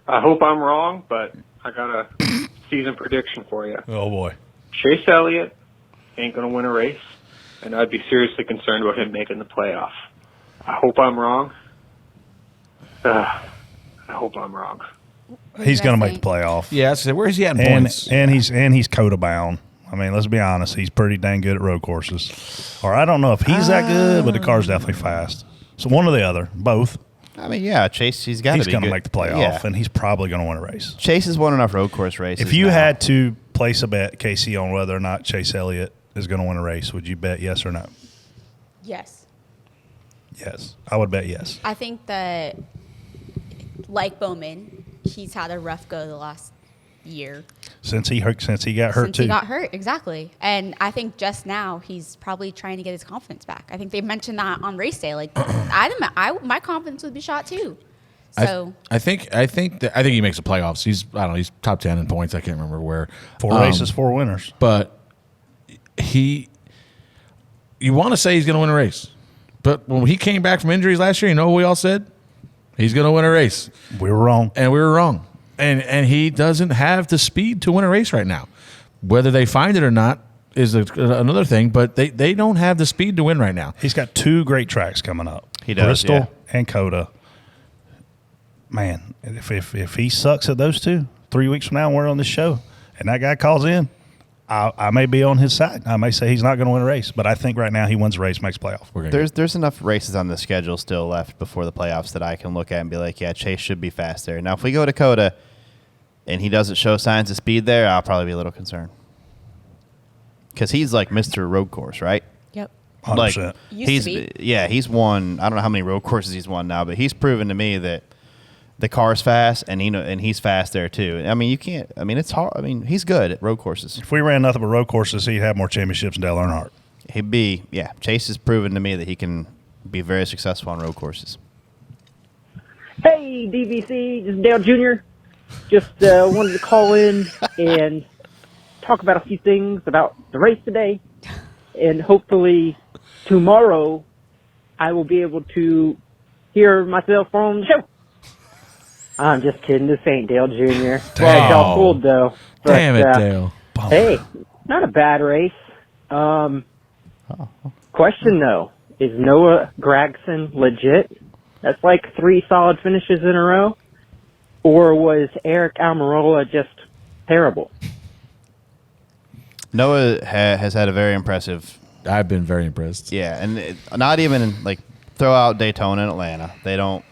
I hope I'm wrong, but I got a season prediction for you. oh boy, Chase Elliott ain't going to win a race, and I'd be seriously concerned about him making the playoff. I hope I'm wrong. I hope I'm wrong. he's going to make the playoff. Yeah, I said, where's he at in and points? and he's COTA bound. I mean, let's be honest. He's pretty dang good at road courses. Or I don't know if he's that good, but the car's definitely fast. So one or the other, both. I mean, yeah, Chase, he's got to He's be going to good. make the playoff, Yeah. and he's probably going to win a race. Chase has won enough road course races. If you now. had to place a bet, Casey, on whether or not Chase Elliott is going to win a race, would you bet yes or no? Yes. Yes. I would bet yes. I think that, like Bowman, he's had a rough go the last year. Since he got hurt Since too. he got hurt, exactly. And I think just now he's probably trying to get his confidence back. I think they mentioned that on race day. Like, my confidence would be shot too. So I think he makes the playoffs. I don't know. He's top 10 in points. I can't remember where. 4 races, 4 winners. But you want to say he's going to win a race, but when he came back from injuries last year, you know what we all said? He's going to win a race. We were wrong. And we were wrong. And he doesn't have the speed to win a race right now. Whether they find it or not is another thing, but they don't have the speed to win right now. He's got 2 great tracks coming up. He does, Bristol yeah. and COTA. Man, if he sucks at those 2, 3 weeks from now, we're on this show, and that guy calls in, I may be on his side. I may say he's not going to win a race, but I think right now he wins a race, makes playoff. There's enough races on the schedule still left before the playoffs that I can look at and be like, yeah, Chase should be fast there. Now, if we go to COTA and he doesn't show signs of speed there, I'll probably be a little concerned. Because he's like Mr. Road Course, right? Yep. 100%. Used to be. He's won. I don't know how many road courses he's won now, but he's proven to me that the car's fast and he's fast there too. I mean, you can't. I mean, it's hard. I mean, he's good at road courses. If we ran nothing but road courses, he'd have more championships than Dale Earnhardt. He'd be. Yeah, Chase has proven to me that he can be very successful on road courses. Hey, DVC, this is Dale Jr. Just wanted to call in and talk about a few things about the race today. And hopefully tomorrow I will be able to hear myself on the show. I'm just kidding. This ain't Dale Jr. Well, y'all fooled, though. But, Damn it, Dale. Hey, not a bad race. Question, though. Is Noah Gragson legit? That's like 3 solid finishes in a row? Or was Eric Almirola just terrible? Noah has had a very impressive. I've been very impressed. Yeah, and not even like throw out Daytona and Atlanta. They don't.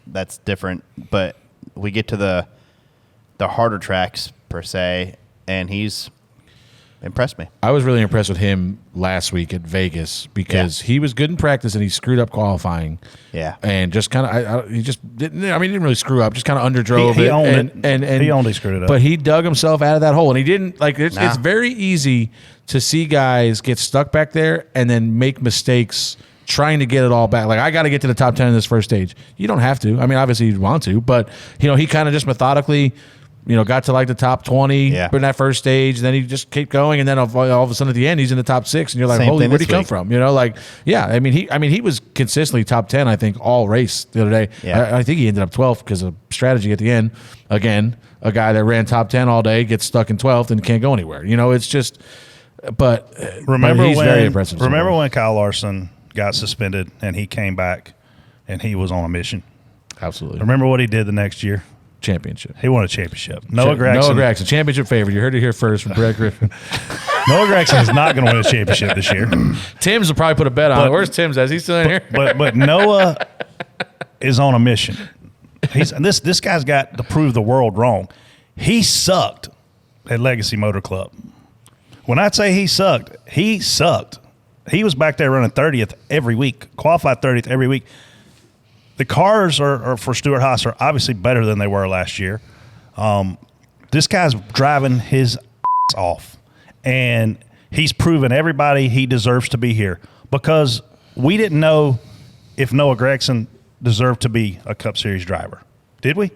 That's different. But we get to the harder tracks per se, and he's impressed me. I was really impressed with him last week at Vegas because he was good in practice and he screwed up qualifying. Yeah, and just kind of, he just didn't. I mean, he didn't really screw up. Just kind of underdrove He it. owned it. And He only screwed it up. But he dug himself out of that hole, and he didn't like. It's very easy to see guys get stuck back there and then make mistakes trying to get it all back. Like, I got to get to the top 10 in this first stage. You don't have to. I mean, obviously you want to, but he kind of just methodically got to like the top 20 Yeah. in that first stage. And then he just kept going, and then all of a sudden at the end he's in the top 6, and you're like, Same holy, thing where'd he this come week. from? I mean he was consistently top 10, I think, all race the other day. Yeah. I think he ended up 12th because of strategy at the end. Again, a guy that ran top 10 all day gets stuck in 12th and can't go anywhere. It's just. But Remember he's very impressive. so Remember far. when Kyle Larson got suspended and he came back and he was on a mission? Absolutely. Remember what he did the next year? Championship. He won a championship. Noah Gragson. Championship favorite. You heard it here first from Brett Griffin. Noah Gragson is not going to win a championship this year. Tim's will probably put a bet on it. Where's Tim's? Is he still in here? But Noah is on a mission. This guy's got to prove the world wrong. He sucked at Legacy Motor Club. When I say he sucked, he sucked. He was back there running 30th every week, qualified 30th every week. The cars are for Stuart Haas are obviously better than they were last year. This guy's driving his ass off, and he's proven everybody he deserves to be here, because we didn't know if Noah Gragson deserved to be a Cup Series driver. Did we?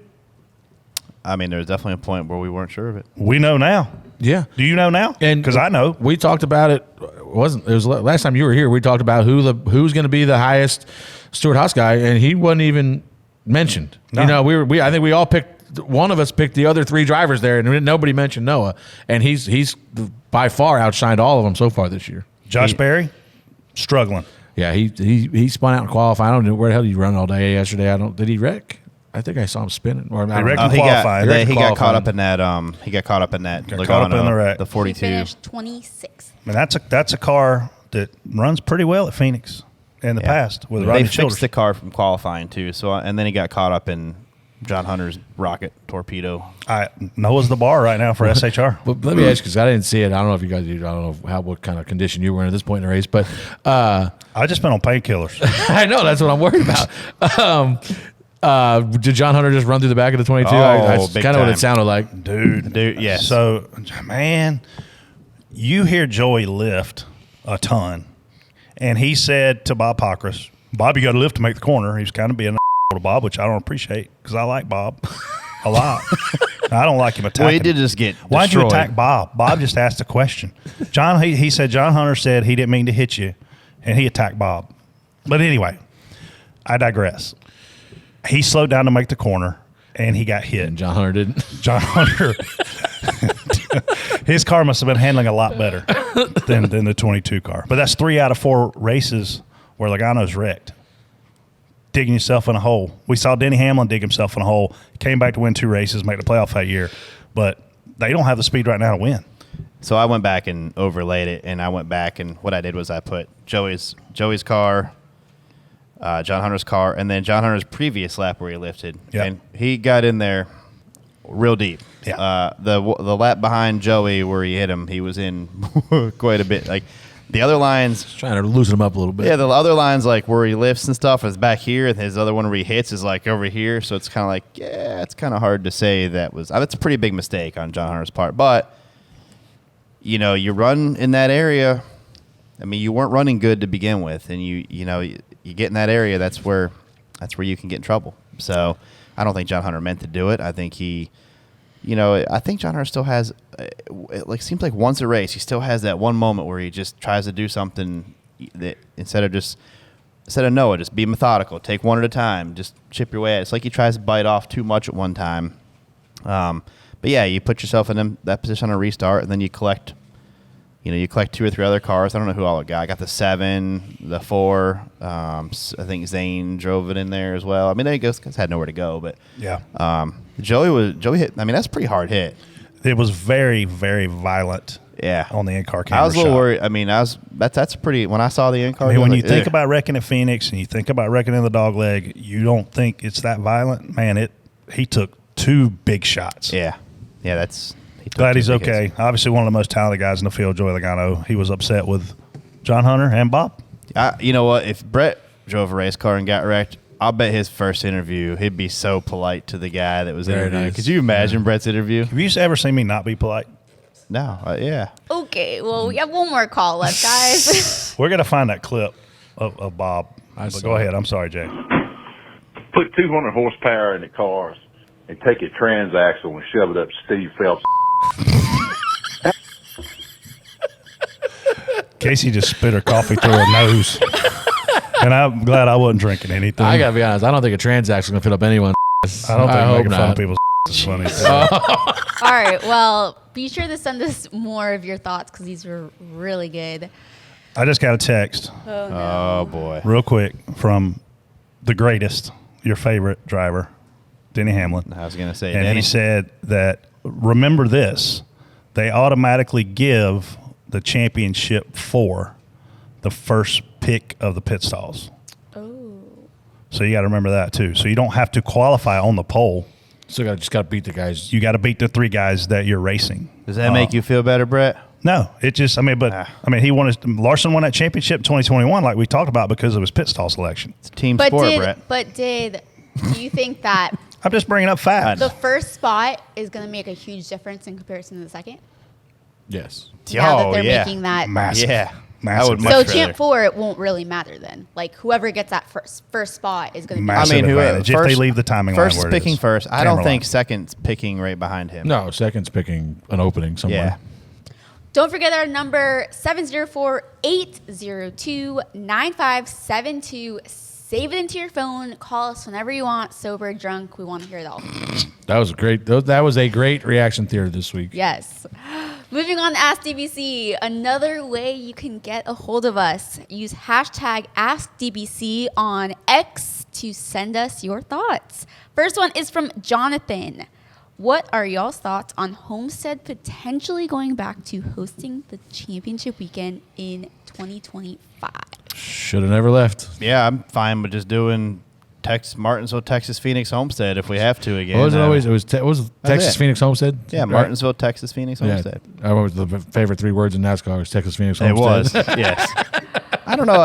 I mean, there was definitely a point where we weren't sure of it. We know now. Yeah. Do you know now? And because I know. We talked about it. It was last time you were here. We talked about who's going to be the highest Stuart Haas guy, and he wasn't even mentioned. No. I think we all picked. One of us picked the other 3 drivers there, and nobody mentioned Noah. And he's by far outshined all of them so far this year. Josh Berry, struggling. Yeah, he spun out and qualified. I don't know where the hell did he run all day yesterday. Did he wreck? I think I saw him spinning. Or He wrecked qualifying. He got caught up in that. He got caught up in that. Got caught up in the wreck. The 42. He finished 26th. I mean, that's a car that runs pretty well at Phoenix in the past with They Rodney fixed Childers. the car from qualifying too. So and then he got caught up in John Hunter's rocket torpedo. Noah's the bar right now for SHR. But let me ask you, because I didn't see it. I don't know if you guys. I don't know what kind of condition you were in at this point in the race, but I just been on painkillers. I know that's what I'm worried about. Did John Hunter just run through the back of the 22? That's big kind of what it time. sounded like. Dude, yes. So, man, you hear Joey lift a ton, and he said to Bob Pockris, "Bob, you got to lift to make the corner." He's kind of being to Bob, which I don't appreciate because I like Bob a lot. I don't like him attacking. Well, he did just get Why'd you destroyed. attack Bob? Bob just asked a question. John, he said John Hunter said he didn't mean to hit you, and he attacked Bob. But anyway, I digress. He slowed down to make the corner, and he got hit. And John Hunter didn't. John Hunter, his car must have been handling a lot better than the 22 car. But that's 3 out of 4 races where Logano's wrecked. Digging yourself in a hole. We saw Denny Hamlin dig himself in a hole. Came back to win 2 races, make the playoff that year. But they don't have the speed right now to win. So I went back and overlaid it, and I went back and what I did was I put Joey's car, John Hunter's car, and then John Hunter's previous lap where he lifted, and he got in there real deep. Yeah. The lap behind Joey where he hit him, he was in quite a bit. Like the other lines, Just trying to loosen him up a little bit. yeah, the other lines like where he lifts and stuff is back here, and his other one where he hits is like over here. So it's kind of like, yeah, it's kind of hard to say that's a pretty big mistake on John Hunter's part, but. You run in that area. I mean, you weren't running good to begin with, and you get in that area. That's where you can get in trouble. So, I don't think John Hunter meant to do it. I think I think John Hunter still has, it seems like once a race, he still has that one moment where he just tries to do something that instead of Noah, just be methodical, take one at a time, just chip your way at it. It's like he tries to bite off too much at one time. But yeah, you put yourself in that position on a restart, and then you collect 2 or 3 other cars. I don't know who all it got. I got the 7, the 4. I think Zane drove it in there as well. I mean, they guys had nowhere to go, but Yeah. Joey hit. I mean, that's a pretty hard hit. It was very, very violent. Yeah, On the in-car camera. I was a little shot. worried. I mean, that's pretty. When I saw the in-car, I mean, when you think ugh. about wrecking at Phoenix and you think about wrecking in the dog leg, you don't think it's that violent. Man, he took 2 big shots. Yeah, that's. Glad he's okay. Obviously, one of the most talented guys in the field, Joey Logano. He was upset with John Hunter and Bob. You know what? If Brett drove a race car and got wrecked, I'll bet his first interview, he'd be so polite to the guy that was interviewing. nice. Could you imagine Brett's interview? Have you ever seen me not be polite? No, yeah. Okay, well, we have one more call left, guys. We're going to find that clip of Bob. I But saw go it. ahead. I'm sorry, Jay. Put 200 horsepower in the cars. and take a transaxle and shove it up Steve Phelps'. Casey just spit her coffee through her nose. And I'm glad I wasn't drinking anything. I got to be honest. I don't think a transaction going to fit up anyone's. I don't think hope making fun not. of people's is funny. All right. Well, be sure to send us more of your thoughts because these were really good. I just got a text. Oh, no. Oh, boy. Real quick from the greatest, your favorite driver, Denny Hamlin. I was going to say, And Denny. he said that, remember this, they automatically give the championship for the first pick of the pit stalls. Oh. So you got to remember that too. So you don't have to qualify on the pole. So just got to beat the guys. You got to beat the 3 guys that you're racing. Does that make you feel better, Brett? No, it just, he won Larson won that championship in 2021, like we talked about, because of his pit stall selection. It's team sport, Brett. Do you think that I'm just bringing up facts. the first spot is going to make a huge difference in comparison to the second? Yes. Now that they're making that. Massive. Yeah. Massive. I would much So rather. champ 4, it won't really matter then. Like whoever gets that first spot is going to be. Massive advantage if they leave the timing line first where it picking is. first. I Camera don't think line. second's picking right behind him. No, second's picking an opening somewhere. Yeah. Don't forget our number 704-802-9572. Save it into your phone. Call us whenever you want. Sober, drunk. We want to hear it all. That was great. That was a great reaction theater this week. Yes. Moving on to Ask DBC. Another way you can get a hold of us. Use hashtag AskDBC on X to send us your thoughts. First one is from Jonathan. What are y'all's thoughts on Homestead potentially going back to hosting the championship weekend in 2025? Should have never left. Yeah, I'm fine with just doing Martinsville, Texas, Phoenix, Homestead if we have to again. What was it always? It was Texas, it. Phoenix, Homestead? Yeah, Right? Martinsville, Texas, Phoenix, Yeah. Homestead. I remember the favorite 3 words in NASCAR was Texas, Phoenix, It Homestead. was, yes. I don't know.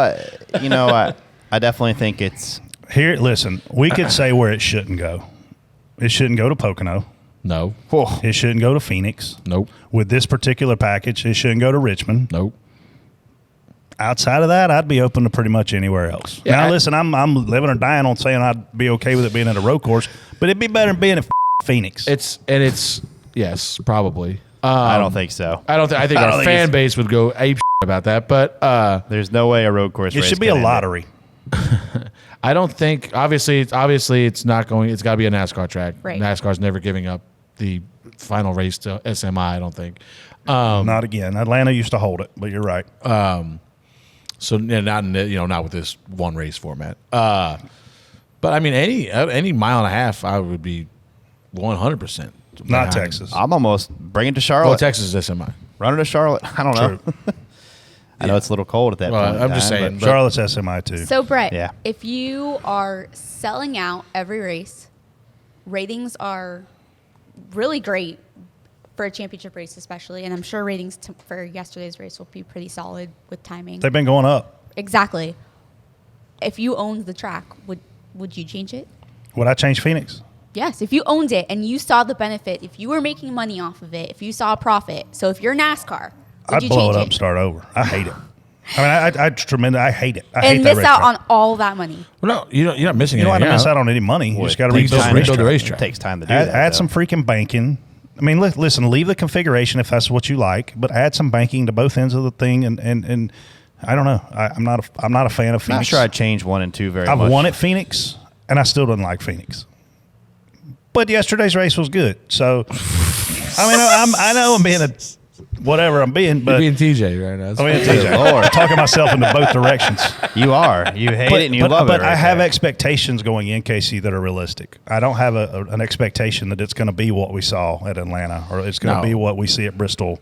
I definitely think it's Here, listen, we could say where it shouldn't go. It shouldn't go to Pocono. No. It shouldn't go to Phoenix. Nope. With this particular package, it shouldn't go to Richmond. Nope. Outside of that, I'd be open to pretty much anywhere else. Yeah, Now, listen, I'm living or dying on saying I'd be okay with it being at a road course, but it'd be better than being at Phoenix. It's yes, probably. I don't think so. I think our fan base would go ape about that, but there's no way a road course it race should be could a end it. lottery. I don't think obviously it's not going. It's got to be a NASCAR track. Right. NASCAR's never giving up the final race to SMI. I don't think. Not again. Atlanta used to hold it, but you're right. So not with this one race format. But I mean any mile and a half, I would be 100%. Not Texas. I'm almost bring it to Charlotte. Well, Texas is SMI. Run it to Charlotte. I don't know. I know it's a little cold at that Well, point. I'm just saying. but- Charlotte's SMI too. So, Brett, Yeah. if you are selling out every race, ratings are really great for a championship race especially, and I'm sure ratings for yesterday's race will be pretty solid with timing. They've been going up. Exactly. If you owned the track, would you change it? Would I change Phoenix? Yes, if you owned it and you saw the benefit, if you were making money off of it, if you saw a profit. So if you're NASCAR, would I'd you blow change it up and start over. I hate it. I mean, I hate it. I hate and that miss out racetrack. on all that money? Well, no, you're not missing You don't have anything to miss out. out on any money. You just got to You rebuild just the rebuild the racetrack. racetrack. It takes time to do Add, that. add though. some freaking banking. I mean, listen, leave the configuration if that's what you like, but add some banking to both ends of the thing. And I don't know. I'm not a fan of I'm not Phoenix. sure I'd change 1 and 2 very much. I've won at Phoenix, and I still don't like Phoenix. But yesterday's race was good. So, I know I'm being whatever I'm being, but You're being TJ right now. I'm being TJ. Lord. I'm talking myself into both directions. You are. You hate it and you love it. But I right have there. expectations going in, Casey, that are realistic. I don't have an expectation that it's going to be what we saw at Atlanta, or it's going to No. be what we see at Bristol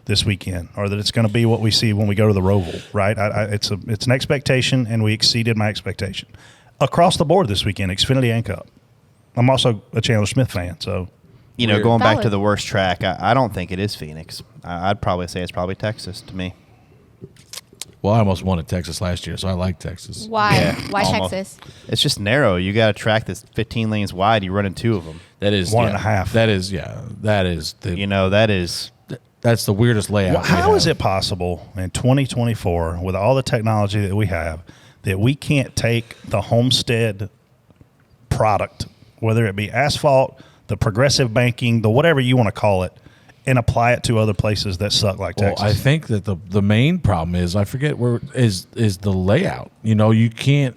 this weekend, or that it's going to be what we see when we go to the Roval. Right? It's an expectation, and we exceeded my expectation across the board this weekend, Xfinity and Cup. I'm also a Chandler Smith fan, so going back to Valid. the worst track, I don't think it is Phoenix. I'd probably say it's probably Texas to me. Well, I almost won at Texas last year, so I like Texas. Why? Yeah, Why almost. Texas? It's just narrow. You got a track that's 15 lanes wide. You run in 2 of them. That is One and a half. That is That is That is that's the weirdest layout. Well, how is it possible in 2024, with all the technology that we have, that we can't take the Homestead product, whether it be asphalt, the progressive banking, the whatever you want to call it, and apply it to other places that suck like Texas. I think that the main problem is, I forget where is the layout. You can't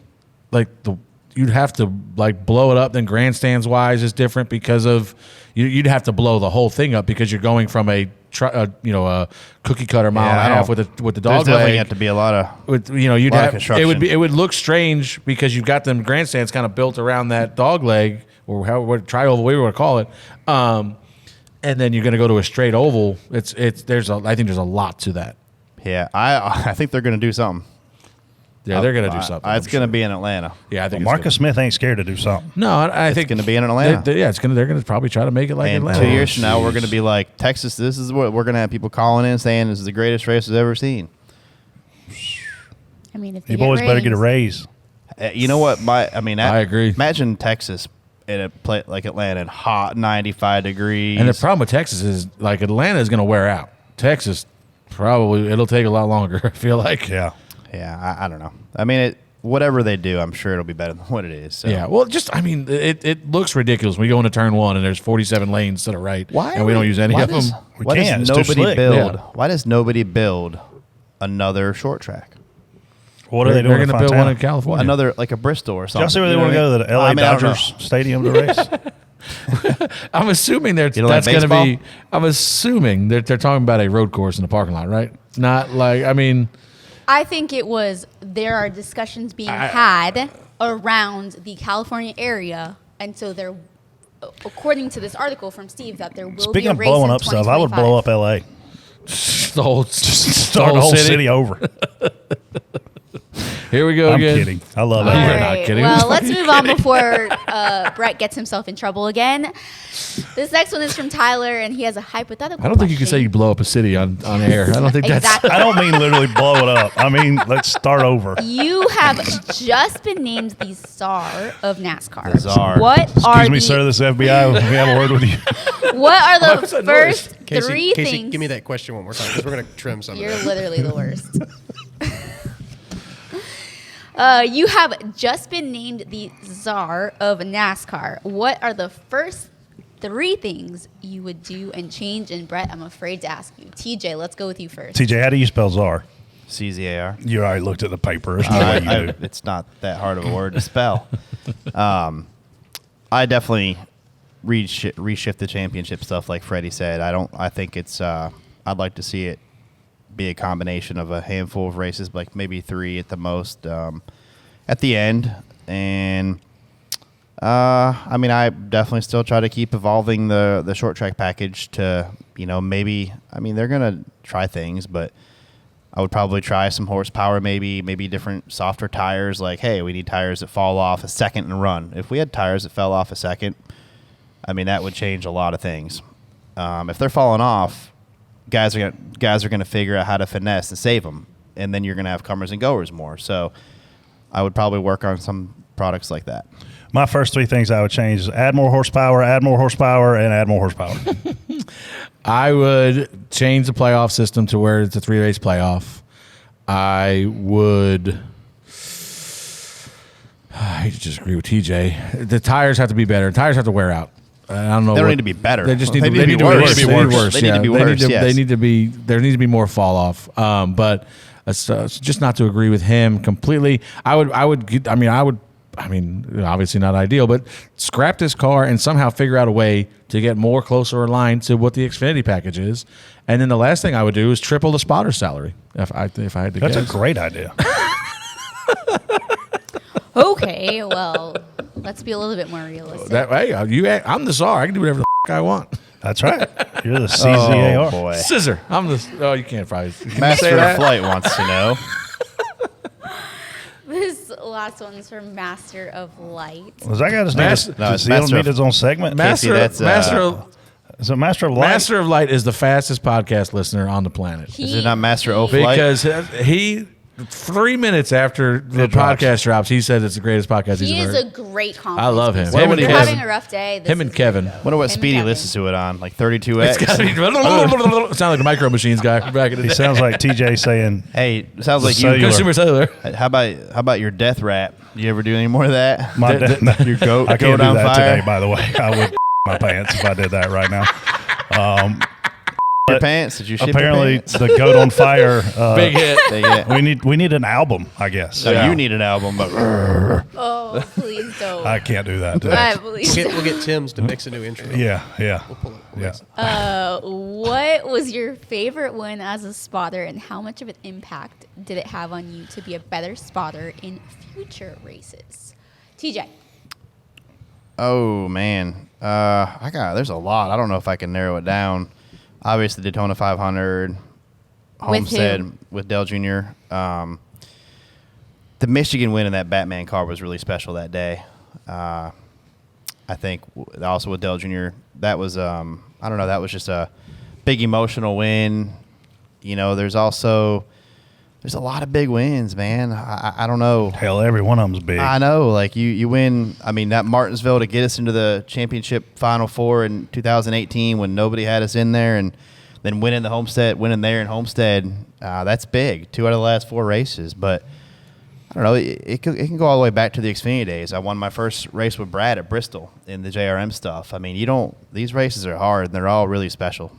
you'd have to blow it up. Then grandstands wise is different because of you'd have to blow the whole thing up because you're going from a cookie cutter mile and a half with the dog leg. Definitely have to be a lot of construction. It would look strange because you've got them grandstands kind of built around that dog leg or what tri-oval we want to call it. And then you're going to go to a straight oval. I think there's a lot to that. Yeah, I think they're going to do something. Yeah, they're going to do something. It's going to be in Atlanta. Yeah, I think Marcus Smith ain't scared to do something. No, I think it's going to be in Atlanta. They're going to probably try to make it like and Atlanta. 2 years from now, we're going to be like Texas. This is what we're going to have people calling in saying this is the greatest race I've ever seen. I mean, if you boys better get a raise. You know what? I agree. Imagine Texas in a place like Atlanta, hot 95 degrees. And the problem with Texas is Atlanta is going to wear out. Texas probably it'll take a lot longer. I feel like. Yeah. I don't know. I mean, whatever they do, I'm sure it'll be better than what it is. So. Yeah. Well, it looks ridiculous when we go into turn one and there's 47 lanes to the right, and we don't use any of them. Why does nobody build another short track? What are they doing? They're going to build one in California. Another like a Bristol or something. Y'all see where they want to go to the LA Dodgers Stadium to race? I'm assuming that's going to be. I'm assuming they're talking about a road course in the parking lot, right? Not I think there are discussions being had around the California area, and so there, according to this article from Steve, that there will Speaking be a of race blowing in up stuff, I would blow up LA. Start the whole city over. Here we go again. I'm kidding. I love it. You're not kidding. Well, let's move on before Brett gets himself in trouble again. This next one is from Tyler, and he has a hypothetical I don't think you can question. say you blow up a city on air. I don't think Exactly. I don't mean literally blow it up. I mean, let's start over. You have just been named the Zar of NASCAR. The Zar. Excuse me, sir. This is FBI. We have a word with you. What are the first three Casey, things? give me that question one more time because we're going to trim some You're of that. literally the worst. You have just been named the Zar of NASCAR. What are the first three things you would do and change? And Brett, I'm afraid to ask you. TJ, let's go with you first. TJ, how do you spell Zar? CZAR. You already looked at the paper. There's no way you do. It's not that hard of a word to spell. I definitely reshift the championship stuff like Freddie said. I think it's I'd like to see it be a combination of a handful of races, like maybe 3 at the most at the end. And I definitely still try to keep evolving the short track package to, maybe, they're going to try things, but I would probably try some horsepower, maybe different softer tires. Like, hey, we need tires that fall off a second and run. If we had tires that fell off a second, that would change a lot of things. If they're falling off, guys are going to figure out how to finesse and save them, and then you're going to have comers and goers more. So I would probably work on some products like that. My first 3 things I would change is add more horsepower, and add more horsepower. I would change the playoff system to where it's a 3-race playoff. I hate to disagree with TJ. The tires have to be better. Tires have to wear out. I don't know. They don't need to be better. They just need to be worse. They need to be worse. There needs to be more fall off. But just not to agree with him completely. Obviously not ideal, but scrap this car and somehow figure out a way to get more closer aligned to what the Xfinity package is. And then the last thing I would do is triple the spotter's salary. If I had to guess. That's a great idea. Okay, well, let's be a little bit more realistic. I'm the Zar. I can do whatever the I want. That's right. You're the CZAR. Oh, boy. Scissor. You can't probably. Master of Flight wants to know. This last one's from Master of Light. Was that guy just need his own segment? Is it Master of Light? Master of Light is the fastest podcast listener on the planet. Is it not Master of Flight? Because he 3 minutes after the podcast drops, he said it's the greatest podcast he's ever heard. He is a great confidence. I love him. If you're having a rough day. Him and Kevin. Wonder what speed he listens to it on, like 32X. It sounds like the Micro Machines guy back in the day. He sounds like TJ saying, "Hey, it sounds like you consumer cellular." How about your death rap? You ever do any more of that? I can't do on that fire today, by the way. I would my pants if I did that right now. Your pants? Did you ship apparently your pants? the Goat on Fire Big hit. Big hit. we need an album, I guess. So you need an album, but Oh, please don't. I can't do that. Please We'll get Tim's to mix a new intro. Yeah. We'll pull it. Yeah. What was your favorite win as a spotter, and how much of an impact did it have on you to be a better spotter in future races? TJ. oh man, there's a lot. I don't know if I can narrow it down. Obviously, Daytona 500, Homestead with Dale Jr. The Michigan win in that Batman car was really special that day. I think also with Dale Jr. That was I don't know. That was just a big emotional win. You know, there's a lot of big wins, man. I don't know. Hell, every one of them's big. I know. Like you win. I mean, that Martinsville to get us into the championship Final Four in 2018 when nobody had us in there, and then winning there in Homestead. That's big. 2 out of the last 4 races, but I don't know. It can go all the way back to the Xfinity days. I won my first race with Brad at Bristol in the JRM stuff. I mean, these races are hard, and they're all really special.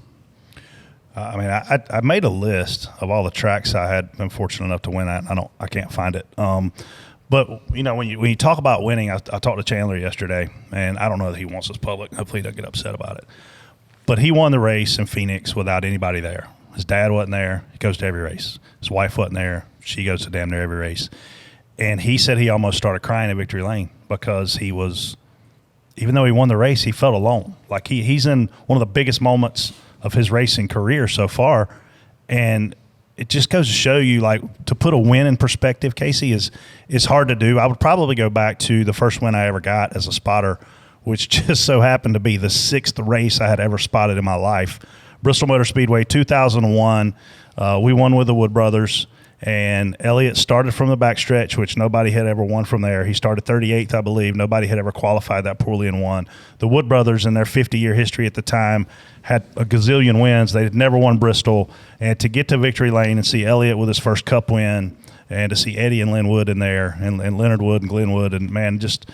I mean, I made a list of all the tracks I had been fortunate enough to win at. I can't find it. But you know, when you talk about winning, I talked to Chandler yesterday, and I don't know that he wants this public. Hopefully, he doesn't get upset about it. But he won the race in Phoenix without anybody there. His dad wasn't there. He goes to every race. His wife wasn't there. She goes to damn near every race. And he said he almost started crying at Victory Lane because he was, even though he won the race, he felt alone. Like he's in one of the biggest moments of his racing career so far, and it just goes to show you, like, to put a win in perspective, Casey, is hard to do. I would probably go back to the first win I ever got as a spotter, which just so happened to be the 6th race I had ever spotted in my life. Bristol Motor Speedway, 2001. We won with the Wood Brothers, and Elliott started from the backstretch, which nobody had ever won from there. He started 38th, I believe. Nobody had ever qualified that poorly and won. The Wood Brothers, in their 50-year history at the time, had a gazillion wins. They had never won Bristol. And to get to Victory Lane and see Elliott with his first Cup win, and to see Eddie and Lynn Wood in there, and Leonard Wood and Glenn Wood, and man, just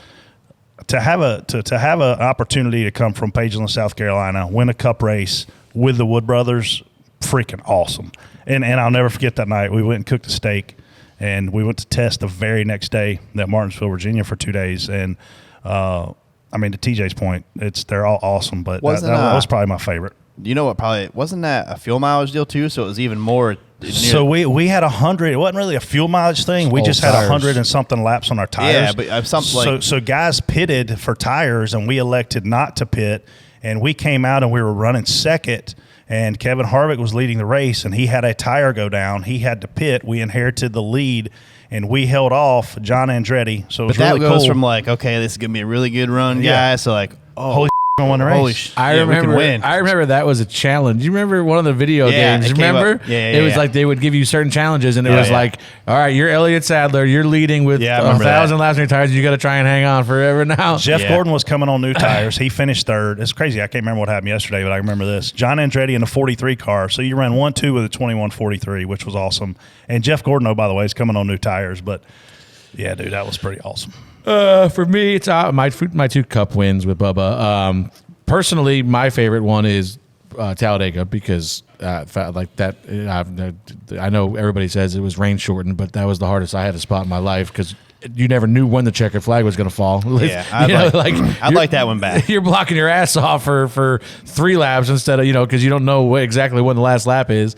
to have an opportunity to come from Pageland, South Carolina, win a Cup race with the Wood Brothers, freaking awesome. And I'll never forget that night. We went and cooked a steak, and we went to test the very next day at Martinsville, Virginia for 2 days. And I mean, to TJ's point, they're all awesome, but that was probably my favorite. You know what? Probably wasn't that a fuel mileage deal too? So it was even more. So we had 100. It wasn't really a fuel mileage thing. We just had 100 and something laps on our tires. Yeah, but something so guys pitted for tires, and we elected not to pit. And we came out and we were running second. And Kevin Harvick was leading the race, and he had a tire go down. He had to pit. We inherited the lead, and we held off John Andretti. So it was really cool. That goes from like, okay, this is gonna be a really good run, guys. So like, holy I won the race. I remember that was a challenge. You remember one of the video games? Remember? It was like they would give you certain challenges, and it was like, all right, you're Elliott Sadler. You're leading with 1,000 laps on your tires. You got to try and hang on forever now. Jeff Gordon was coming on new tires. He finished 3rd. It's crazy. I can't remember what happened yesterday, but I remember this. John Andretti in a 43 car. So you ran 1-2 with a 21-43, which was awesome. And Jeff Gordon, by the way, is coming on new tires. But, yeah, dude, that was pretty awesome. For me, it's my 2 Cup wins with Bubba. Personally, my favorite one is Talladega because like that. I know everybody says it was rain shortened, but that was the hardest I had to spot in my life because you never knew when the checkered flag was going to fall. Yeah, I'd like that one back. You're blocking your ass off for 3 laps instead of because you don't know exactly when the last lap is.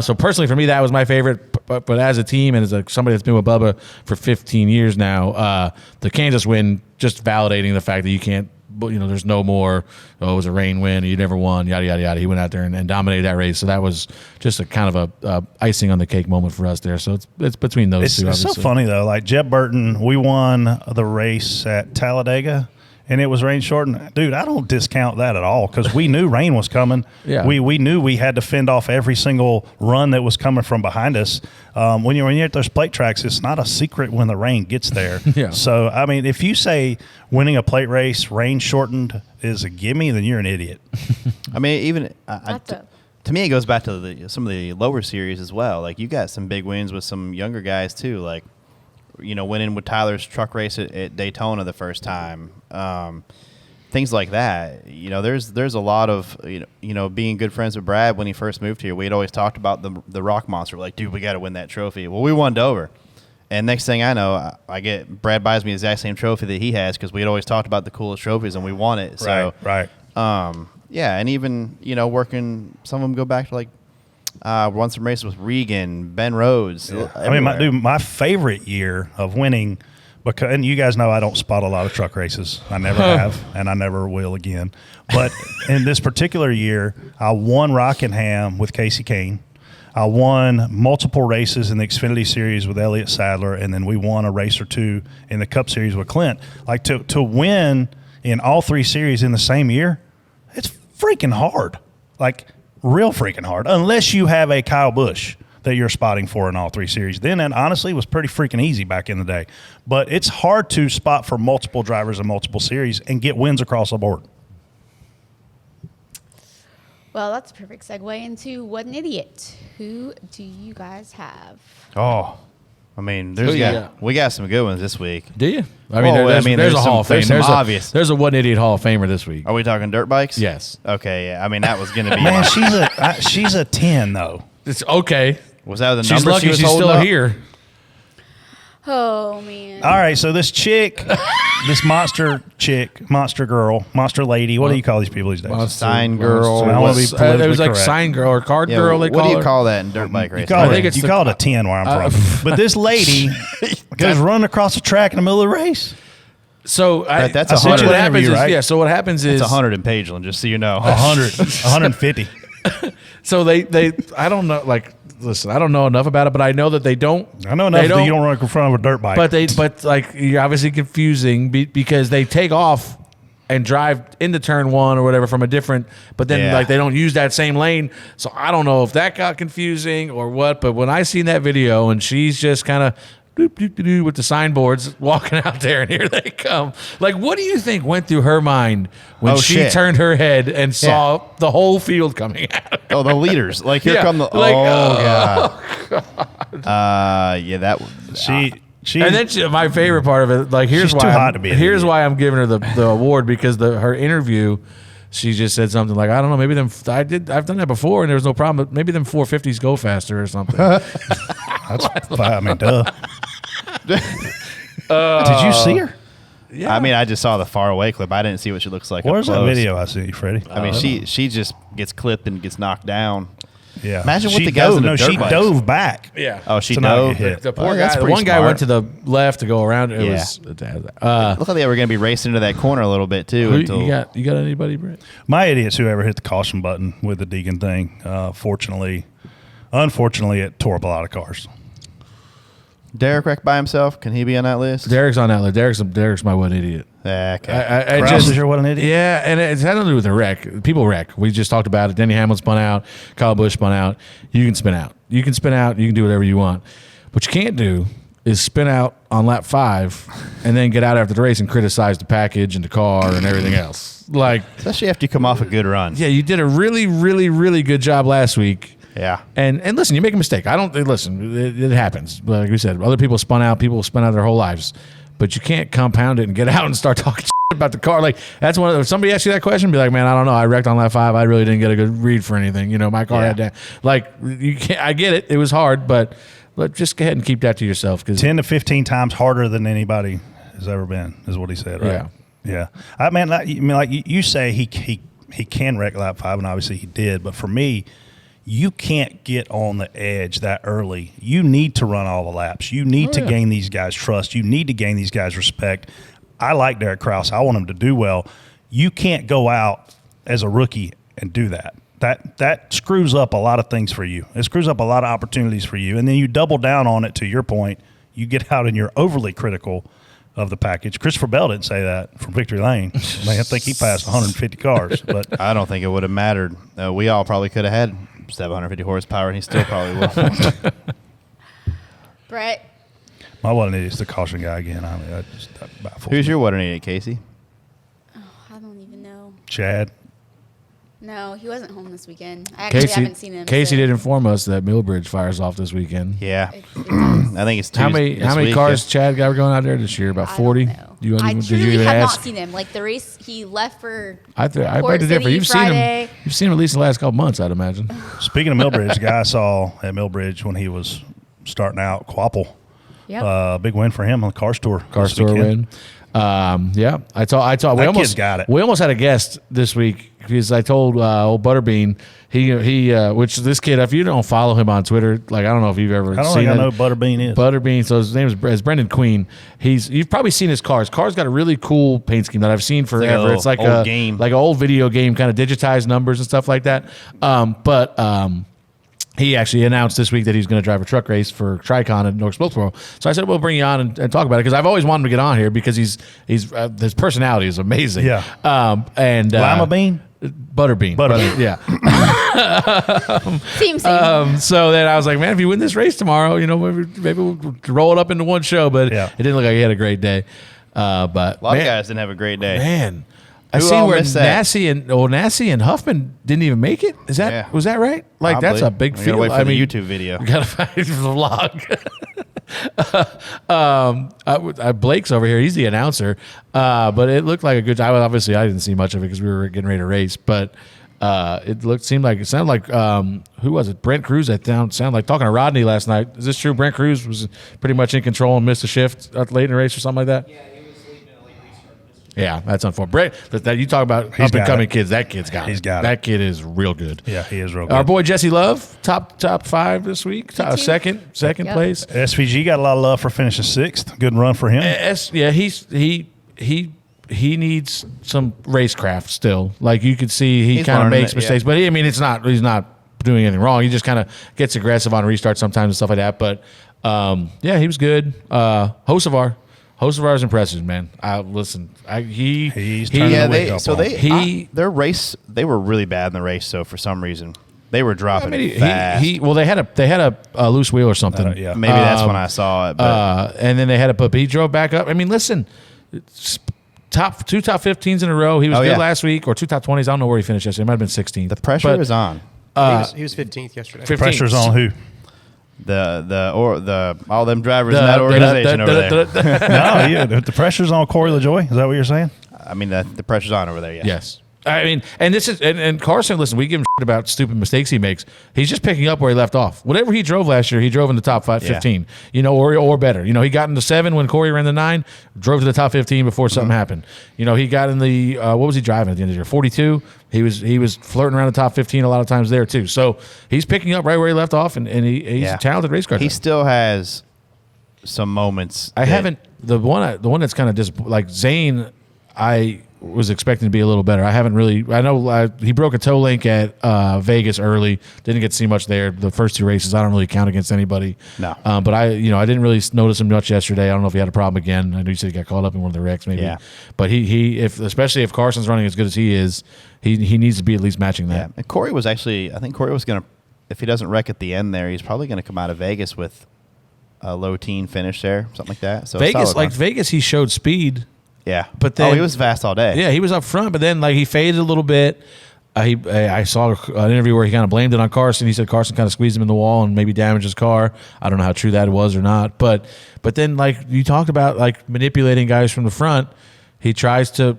So personally, for me, that was my favorite. But as a team and as somebody that's been with Bubba for 15 years now, the Kansas win just validating the fact that you can't. There's no more. Oh, it was a rain win. You never won. Yada yada yada. He went out there and dominated that race. So that was just a kind of a icing on the cake moment for us there. So it's between those two. It's so funny though. Like Jeb Burton, we won the race at Talladega, and it was rain shortened. Dude, I don't discount that at all because we knew rain was coming. Yeah. We knew we had to fend off every single run that was coming from behind us. When you're at those plate tracks, it's not a secret when the rain gets there. Yeah. So, I mean, if you say winning a plate race, rain shortened is a gimme, then you're an idiot. I mean, even to me, it goes back to some of the lower series as well. Like, you got some big wins with some younger guys, too. Like, winning with Tyler's truck race at Daytona the first time. things like that. There's a lot of being good friends with Brad when he first moved here. We'd always talked about the Rock Monster. We're like, dude, we got to win that trophy. Well, we won Dover, and next thing I know, Brad buys me the exact same trophy that he has because we'd always talked about the coolest trophies and we won it. So right. Yeah, and even working, some of them go back to like won some races with Regan, Ben Rhodes. Yeah. I mean, my favorite year of winning. Because, and you guys know I don't spot a lot of truck races. I never have, and I never will again. But in this particular year, I won Rockingham with Casey Kane. I won multiple races in the Xfinity Series with Elliott Sadler, and then we won a race or two in the Cup Series with Clint. Like, to win in all three series in the same year, it's freaking hard. Like, real freaking hard. Unless you have a Kyle Busch that you're spotting for in all three series. Then that honestly was pretty freaking easy back in the day. But it's hard to spot for multiple drivers in multiple series and get wins across the board. Well, that's a perfect segue into What an Idiot. Who do you guys have? Oh, I mean, we got some good ones this week. Do you? I mean, there's a Hall of Fame. There's a What an Idiot Hall of Famer this week. Are we talking dirt bikes? Yes. Okay, yeah. I mean, that was going to be. Man, she's a 10 though. It's okay. Was that the number? She's lucky she's still here. Oh, man. All right, so this chick, this monster chick, monster girl, monster lady, what do you call these people these days? Sign girl. I want to be politically it was like correct. sign girl or card girl. What do you call that in dirt bike racing? You call it a 10 where I'm from. But this lady goes running across the track in the middle of the race. So that's I sent you what the happens interview, is, right? yeah. So what happens is It's 100 in Pageland, just so you know. 150. So they I don't know, like, listen, I don't know enough about it, but I know that they don't. I know enough that you don't run in front of a dirt bike. But like, you're obviously confusing because they take off and drive into turn one or whatever from a different, but then like they don't use that same lane. So I don't know if that got confusing or what. But when I seen that video and she's just kind of with the signboards walking out there, and here they come. Like, what do you think went through her mind when she turned her head and saw the whole field coming at her? Oh, the leaders! Like, here come the. Like, God. Yeah, that. She. And then my favorite part of it, like, here's she's why too hot to be an here's idiot. why I'm giving her the award, because her interview, she just said something like, I don't know, maybe I've done that before and there was no problem, but maybe them 450s go faster or something. I mean, duh. Did you see her? Yeah. I mean, I just saw the far away clip. I didn't see what she looks like. Where's up that close. video I see, Freddie? I mean, she just gets clipped and gets knocked down. Yeah. Imagine what she the guys in the dirt she bikes. dove back. Yeah. Oh, she To not dove. get hit. The poor that's guy, the pretty one guy smart. went to the left to go around. It was Looked like they were going to be racing into that corner a little bit too. you got anybody, Brett? My idiot's whoever hit the caution button with the Deegan thing. Unfortunately, it tore up a lot of cars. Derek wrecked by himself. Can he be on that list? Derek's on that list. Derek's my one idiot. Okay. Kraus is your what an idiot? Yeah, and it's had nothing to do with the wreck. People wreck. We just talked about it. Denny Hamlin spun out. Kyle Busch spun out. You can spin out. You can spin out. You can do whatever you want. What you can't do is spin out on lap 5 and then get out after the race and criticize the package and the car and everything else. Like, especially after you come off a good run. yeah, you did a really, really, really good job last week. Yeah. And listen, you make a mistake. It happens. Like we said, other people spun out. People spun out their whole lives. But you can't compound it and get out and start talking shit about the car. Like, that's one of the, if somebody asks you that question, be like, man, I don't know. I wrecked on lap 5. I really didn't get a good read for anything. You know, my car had that. Like, you can't, I get it. It was hard, but just go ahead and keep that to yourself. 10 to 15 times harder than anybody has ever been, is what he said, right? Yeah. I mean, like you say he can wreck lap 5, and obviously he did. But for me, you can't get on the edge that early. You need to run all the laps. You need to gain these guys' trust. You need to gain these guys' respect. I like Derek Kraus. I want him to do well. You can't go out as a rookie and do that. That screws up a lot of things for you. It screws up a lot of opportunities for you. And then you double down on it, to your point. You get out and you're overly critical of the package. Christopher Bell didn't say that from Victory Lane. I think he passed 150 cars. But I don't think it would have mattered. We all probably could have had 750 horsepower, and he still probably will. Brett. my one is the caution guy again. Who's your what an idiot, Casey? Oh, I don't even know. Chad. No, he wasn't home this weekend. I actually haven't seen him. Casey did inform us that Millbridge fires off this weekend. Yeah. I think it's Tuesday. How many cars Chad got going out there this year? About 40? I truly have not seen him. Like the race, he left for I Port beg to differ. City You've Friday. seen him at least the last couple months, I'd imagine. Speaking of Millbridge, the guy I saw at Millbridge when he was starting out, Quapple. Yep. Big win for him on the Cars Tour. Win. Yeah, I thought we almost got it. We almost had a guest this week because I told old Butterbean he which this kid, if you don't follow him on Twitter, like I don't know if you've ever I don't seen think I him. know who Butterbean is. Butterbean. So his name is Brendan Queen. You've probably seen his cars. Cars got a really cool paint scheme that I've seen forever. It's like old game, like an old video game, kind of digitized numbers and stuff like that. He actually announced this week that he's going to drive a truck race for Tricon at North Wilkesboro. So I said, we'll bring you on and talk about it because I've always wanted him to get on here because his personality is amazing. Yeah. Lima Bean? Butterbean. Yeah. Same. So then I was like, man, if you win this race tomorrow, maybe we'll roll it up into one show. But it didn't look like he had a great day. But a lot of guys didn't have a great day. Man. I seen where Nassie and Huffman didn't even make it. Was that right? Like Probably. That's a big field. Wait for the YouTube video. You gotta find the vlog. Blake's over here. He's the announcer. But it looked like a good time. Obviously, I didn't see much of it because we were getting ready to race. But it sounded like who was it? Brent Cruz. Sounded like talking to Rodney last night. Is this true? Brent Cruz was pretty much in control and missed a shift late in the race or something like that. Yeah, that's unfortunate. Brett, you talk about up and coming kids. That kid's got it. He's got it. That kid is real good. Yeah, he is real good. Our boy Jesse Love, top 5 this week. Second place. SVG got a lot of love for finishing 6th. Good run for him. He needs some racecraft still. Like you could see, he kind of makes mistakes, but he's not doing anything wrong. He just kind of gets aggressive on restart sometimes and stuff like that. But he was good. Hocevar is impressive, man. Their race, they were really bad in the race. So for some reason, they were dropping fast. They had a loose wheel or something. Maybe that's when I saw it. But. And then they had but he drove back up. I mean, listen, top 15s in a row. He was good last week, or 2 top 20s. I don't know where he finished yesterday. It might have been 16th. The pressure is on. He was 15th yesterday. 15th. Pressure's on who? All them drivers in that organization over there. The pressure's on Corey LaJoy. Is that what you're saying? I mean, the pressure's on over there. Yes. I mean, and this is and Carson. Listen, we give him shit about stupid mistakes he makes. He's just picking up where he left off. Whatever he drove last year, he drove in the top 15. Or better. He got into 7 when Corey ran the 9. Drove to the top 15 before something happened. He got in the what was he driving at the end of the year? 42. He was flirting around the top 15 a lot of times there too. So he's picking up right where he left off, and he's a talented race car. He still has some moments. The one that's kind of like Zane. I was expecting to be a little better. I know he broke a toe link at Vegas early. Didn't get to see much there. The first 2 races, I don't really count against anybody. No. But I didn't really notice him much yesterday. I don't know if he had a problem again. I know you said he got caught up in one of the wrecks maybe. Yeah. But especially if Carson's running as good as he is, he needs to be at least matching that. Yeah. And Corey was actually, I think Corey was going to, if he doesn't wreck at the end there, he's probably going to come out of Vegas with a low teen finish there, something like that. So Vegas, he showed speed. Yeah, but then he was fast all day. Yeah, he was up front, but then he faded a little bit. I saw an interview where he kind of blamed it on Carson. He said Carson kind of squeezed him in the wall and maybe damaged his car. I don't know how true that was or not, but then you talked about manipulating guys from the front. He tries to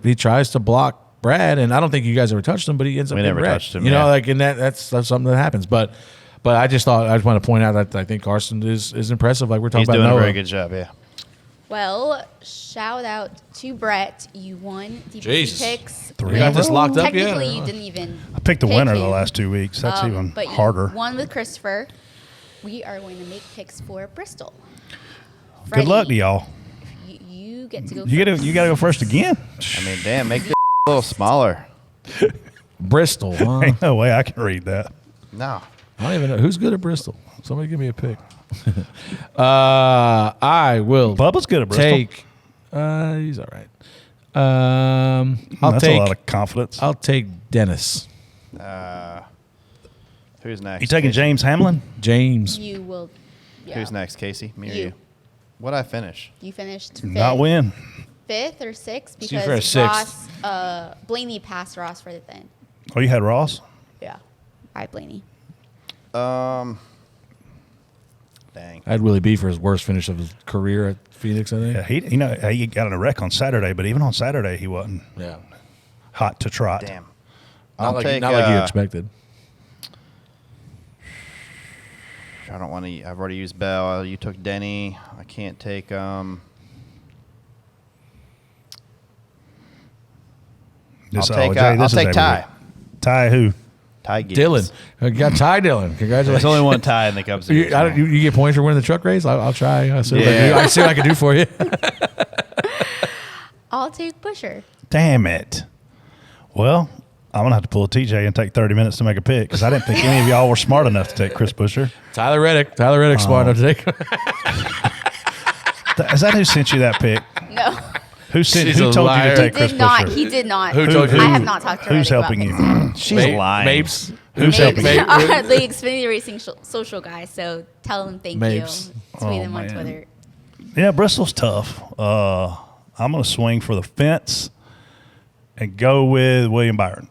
block Brad, and I don't think you guys ever touched him, but he ends up getting never wrecked. touched him. And that's something that happens, but. But I just want to point out that I think Carson is impressive. Like we're talking He's about doing Noah. a very good job. Yeah. Well, shout out to Brett. You won DPC picks. 3 You got this locked up yet? Technically, you didn't even. I picked the winner the last 2 weeks. That's even but harder. You won with Christopher. We are going to make picks for Bristol. Good luck to y'all. You get to go. You got to go first again. I mean, damn, make this a little smaller. Bristol, huh? Ain't no way I can read that. No. I don't even know who's good at Bristol. Somebody give me a pick. I will. Bubba's good at Bristol. He's all right. That's a lot of confidence. I'll take Dennis. Who's next? You taking James Hamlin? James. You will. Yeah. Who's next, Casey? Me or You. you? What'd I finish? You finished 5th. Not win. 5th or 6th you for a because Ross Blaney passed Ross for the thing. Oh, you had Ross? Yeah. Ride Blaney. Dang. I had Willie B for his worst finish of his career at Phoenix, I think. Yeah, he got in a wreck on Saturday, but even on Saturday he wasn't hot to trot. Damn. Not like you expected. I don't want to. I've already used Bell. You took Denny. I can't take. I'll take Ty. Ty who? Ty Gibbs. Dillon. You got Ty Dillon. Congratulations. There's only one Ty in the Cup Series. You get points for winning the truck race? I'll try. I'll see what I can do for you. I'll take Busher. Damn it. Well, I'm going to have to pull a TJ and take 30 minutes to make a pick because I didn't think any of y'all were smart enough to take Chris Busher. Tyler Reddick. Smart enough to take. Is that who sent you that pick? No. Who told you to take Chris Busher? He did not. Who told you? I have not talked to Who's Reddick helping about you? She's lying. Mapes. Who's helping you? The Xfinity Racing social guy, so tell him thank Mapes. you. Tweet him on Twitter. Yeah, Bristol's tough. I'm going to swing for the fence and go with William Byron.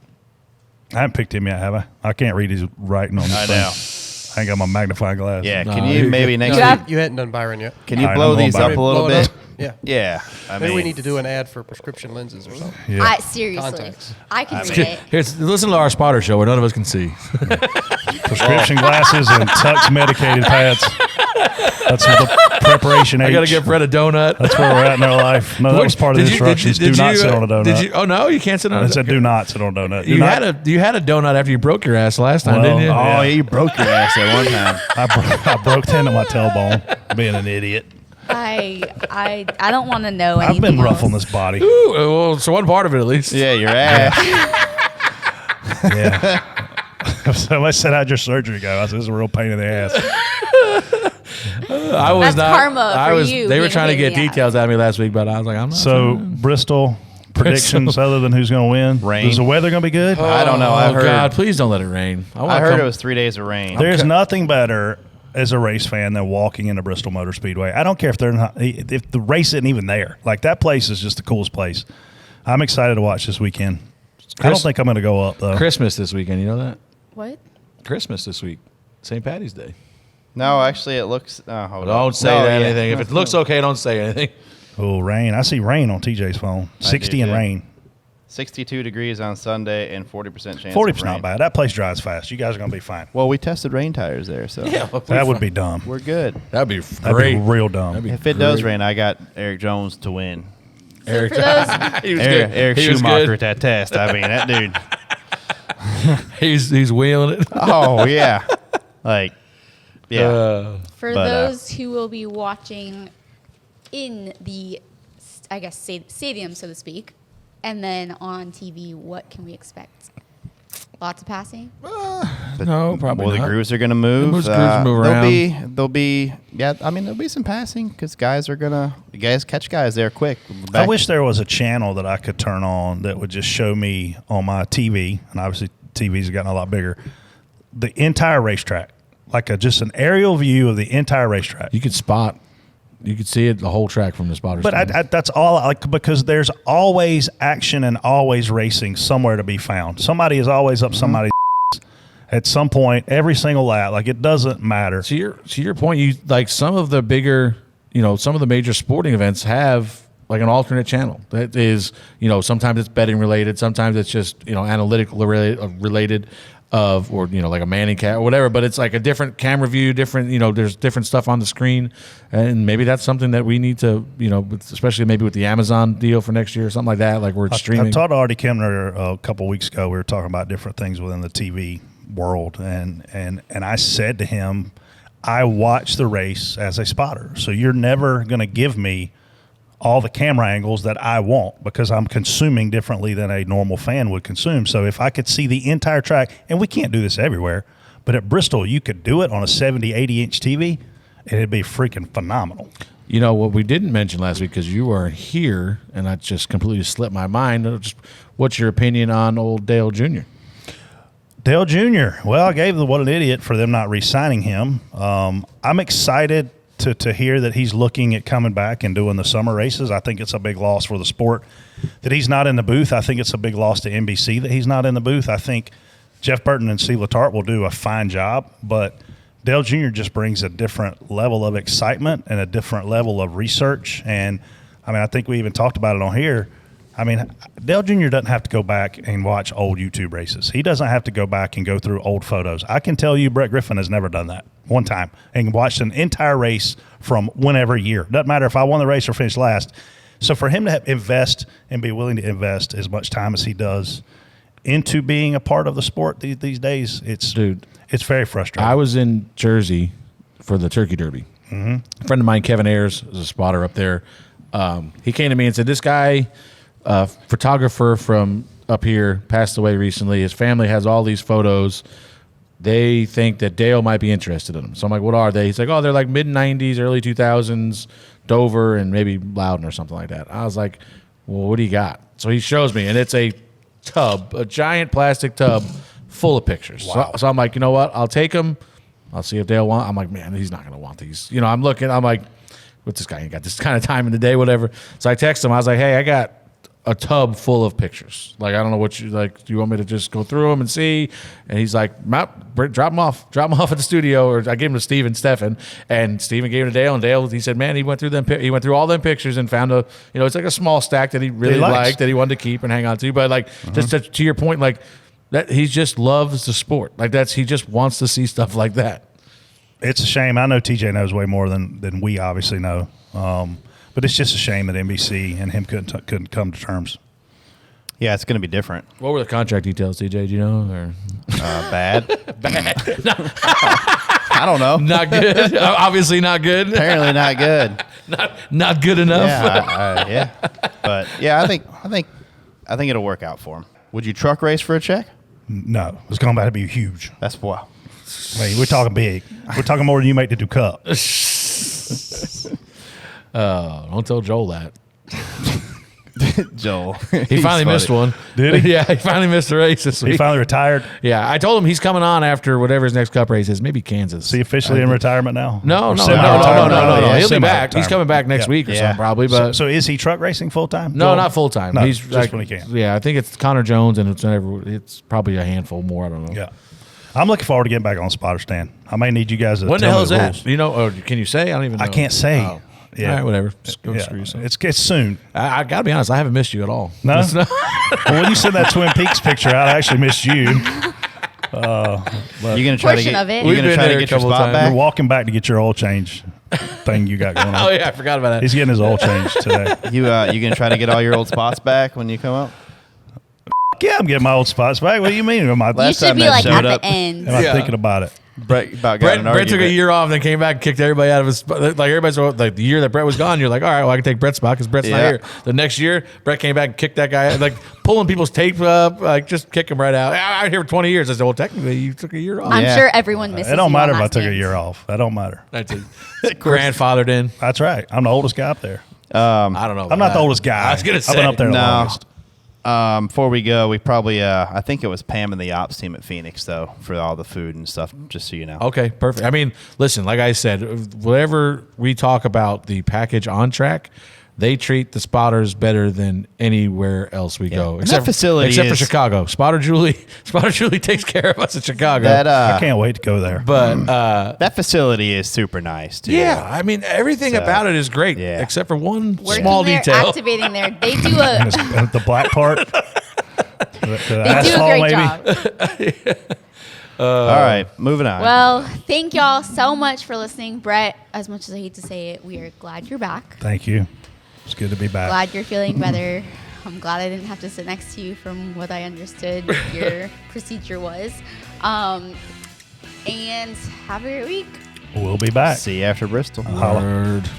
I haven't picked him yet, have I? I can't read his writing on this thing. know. I ain't got my magnifying glass. Yeah, can you maybe next week? You hadn't done Byron yet. Can you blow these up a little bit? Yeah. Yeah. Maybe we need to do an ad for prescription lenses or something. Yeah. Seriously. Contacts. I can read it. Here's, listen to our spotter show where none of us can see. Prescription glasses and Tux medicated pads. That's the preparation age. I got to get Fred a donut. That's where we're at in our life. No, that was part of the instructions. Do not sit on a donut. Oh, no, you can't sit on a donut. I said do not sit on a donut. You had a donut after you broke your ass last time, didn't you? Oh, yeah, you broke your ass at one time. I broke the end of my tailbone being an idiot. I don't want to know anything I've been rough else. on this body. Ooh, well, so one part of it at least. Yeah, your ass. Yeah. Somebody said, how'd your surgery go? I said, this is a real pain in the ass. I was That's not. karma I for was. you They were being trying to a pain get in the details out of me last week, but I was like, I'm not. So, Bristol predictions other than who's going to win? Rain. Is the weather going to be good? I don't know. I Oh heard. God, please don't let it rain. I heard it was 3 days of rain. There's nothing better as a race fan than walking into Bristol Motor Speedway. I don't care if they're not, if the race isn't even there. Like, that place is just the coolest place. I'm excited to watch this weekend. I don't think I'm going to go up, though. Christmas this weekend. You know that? What? Christmas this week, St. Patty's Day. No, actually, it looks. Don't say anything. If it looks okay, don't say anything. Oh, rain. I see rain on TJ's phone. 60 and rain. 62 degrees on Sunday and 40% chance 40's of rain. not bad. That place dries fast. You guys are going to be fine. Well, we tested rain tires there, so That would be dumb. we're good. That'd be That'd great. be real dumb. If it does rain, I got Eric Jones to win. Eric, For those, he was good. Eric He was Schumacher good. at that test. I mean, that dude. He's wheeling it. Oh yeah, like yeah. for But, those who will be watching in the, I guess, stadium, so to speak, and then on TV, what can we expect? Lots of passing? No, probably Well, not. the grooves are going to move. The grooves move around. There'll be some passing because guys catch guys there quick. I wish there was a channel that I could turn on that would just show me on my TV, and obviously TVs have gotten a lot bigger, the entire racetrack, like just an aerial view of the entire racetrack. You could spot. You could see it the whole track from the spotter. But that's all, like, because there's always action and always racing somewhere to be found. Somebody is always up somebody's at some point every single lap. Like, it doesn't matter. To your point, you like some of the bigger, some of the major sporting events have like an alternate channel that is, sometimes it's betting related, sometimes it's just analytical related. Or like a Manning cat or whatever, but it's like a different camera view, different there's different stuff on the screen, and maybe that's something that we need to especially maybe with the Amazon deal for next year or something like that, like we're streaming. I talked to Artie Kemner a couple weeks ago. We were talking about different things within the TV world, and I said to him, I watch the race as a spotter, so you're never going to give me all the camera angles that I want because I'm consuming differently than a normal fan would consume. So if I could see the entire track, and we can't do this everywhere, but at Bristol you could do it on a 70, 80-inch TV, and it'd be freaking phenomenal. What we didn't mention last week because you weren't here, and that just completely slipped my mind. What's your opinion on old Dale Jr.? Dale Jr., well, I gave the what an idiot for them not re-signing him. I'm excited to hear that he's looking at coming back and doing the summer races, I think it's a big loss for the sport. That he's not in the booth, I think it's a big loss to NBC that he's not in the booth. I think Jeff Burton and Steve Letarte will do a fine job, but Dale Jr. just brings a different level of excitement and a different level of research. And, I mean, I think we even talked about it on here. I mean, Dale Jr. doesn't have to go back and watch old YouTube races. He doesn't have to go back and go through old photos. I can tell you Brett Griffin has never done that one time and watched an entire race from whenever year. Doesn't matter if I won the race or finished last. So for him to invest and be willing to invest as much time as he does into being a part of the sport these days, it's very frustrating. I was in Jersey for the Turkey Derby. Mm-hmm. A friend of mine, Kevin Ayers, is a spotter up there. He came to me and said, this guy, photographer from up here, passed away recently. His family has all these photos. They think that Dale might be interested in them. So I'm like, what are they? He's like, oh, they're like mid-'90s, early 2000s, Dover, and maybe Loudon or something like that. I was like, well, what do you got? So he shows me, and it's a tub, a giant plastic tub full of pictures. Wow. So I'm like, you know what? I'll take them. I'll see if Dale wants. I'm like, man, he's not going to want these. You know, I'm looking. I'm like, what's this guy? Ain't got this kind of time in the day, whatever. So I text him. I was like, hey, I got a tub full of pictures. Like, I don't know what you like. Do you want me to just go through them and see? And he's like, drop them off. Drop them off at the studio. Or I gave him to Steve and Stefan, and Steven gave him to Dale. And Dale, he said, man, he went through them. He went through all them pictures and found it's like a small stack that he really liked, that he wanted to keep and hang on to. But like, just to your point, like that, he just loves the sport. Like he just wants to see stuff like that. It's a shame. I know TJ knows way more than we obviously know. But it's just a shame that NBC and him couldn't come to terms. Yeah, it's going to be different. What were the contract details, TJ? Do you know? Or bad? Bad. I don't know. Not good. Obviously not good. Apparently not good. Not good enough. Yeah, but yeah, I think it'll work out for him. Would you truck race for a check? No, it's going to be huge. That's wow. I mean, we're talking big. We're talking more than you make to do cup. Don't tell Joel that. Joel. He finally missed one. Did he? Yeah, he finally missed a race this week. He finally retired? Yeah, I told him he's coming on after whatever his next cup race is. Maybe Kansas. Is he officially in retirement now? No. Yeah, He'll be back. He's coming back next week or something probably. But so is he truck racing full time? No, not full time. No, he's just when he can. Yeah, I think it's Connor Jones, and it's probably a handful more. I don't know. Yeah. I'm looking forward to getting back on the spotter stand. I may need you guys to when the tell hell me is the that? rules. You know, or can you say? I don't even know. I can't say. Oh. Yeah. All right, whatever. Just go screw yourself. It's soon. I got to be honest. I haven't missed you at all. No? Well, when you send that Twin Peaks picture out, I actually missed you. You're gonna try Portion of it. You're gonna try to get your spot back. You're walking back to get your oil change thing you got going on. Oh yeah, I forgot about that. He's getting his oil change today. You gonna try to get all your old spots back when you come up? Yeah, I'm getting my old spots back. What do you mean? You should be like at the end. Am I thinking about it? Brett took a year off, then came back and kicked everybody out of his spot. Like everybody's like the year that Brett was gone, you're like, all right, well I can take Brett's spot because Brett's not here. The next year, Brett came back and kicked that guy, like pulling people's tape up, like just kick him right out. I'm here for 20 years. I said, well, technically you took a year off. I'm sure everyone misses. It don't matter if I last took a dance. year off. That don't matter. That's it. Grandfathered in. That's right. I'm the oldest guy up there. I don't know. I'm not the oldest guy. I was gonna say. I've been up there the longest. Before we go, we probably I think it was Pam and the ops team at Phoenix though for all the food and stuff. Just so you know. Okay, perfect. I mean, listen, like I said, whatever we talk about the package on track, they treat the spotters better than anywhere else we go. Except for Chicago. Spotter Julie takes care of us in Chicago. I can't wait to go there. But that facility is super nice too. Yeah, I mean everything about it is great, except for one Working small there, detail. Activating there, they do a the black part. they do a great job. All right, moving on. Well, thank y'all so much for listening, Brett. As much as I hate to say it, we are glad you're back. Thank you. It's good to be back. Glad you're feeling better. I'm glad I didn't have to sit next to you from what I understood your procedure was. And have a great week. We'll be back. See you after Bristol. Holla. Word.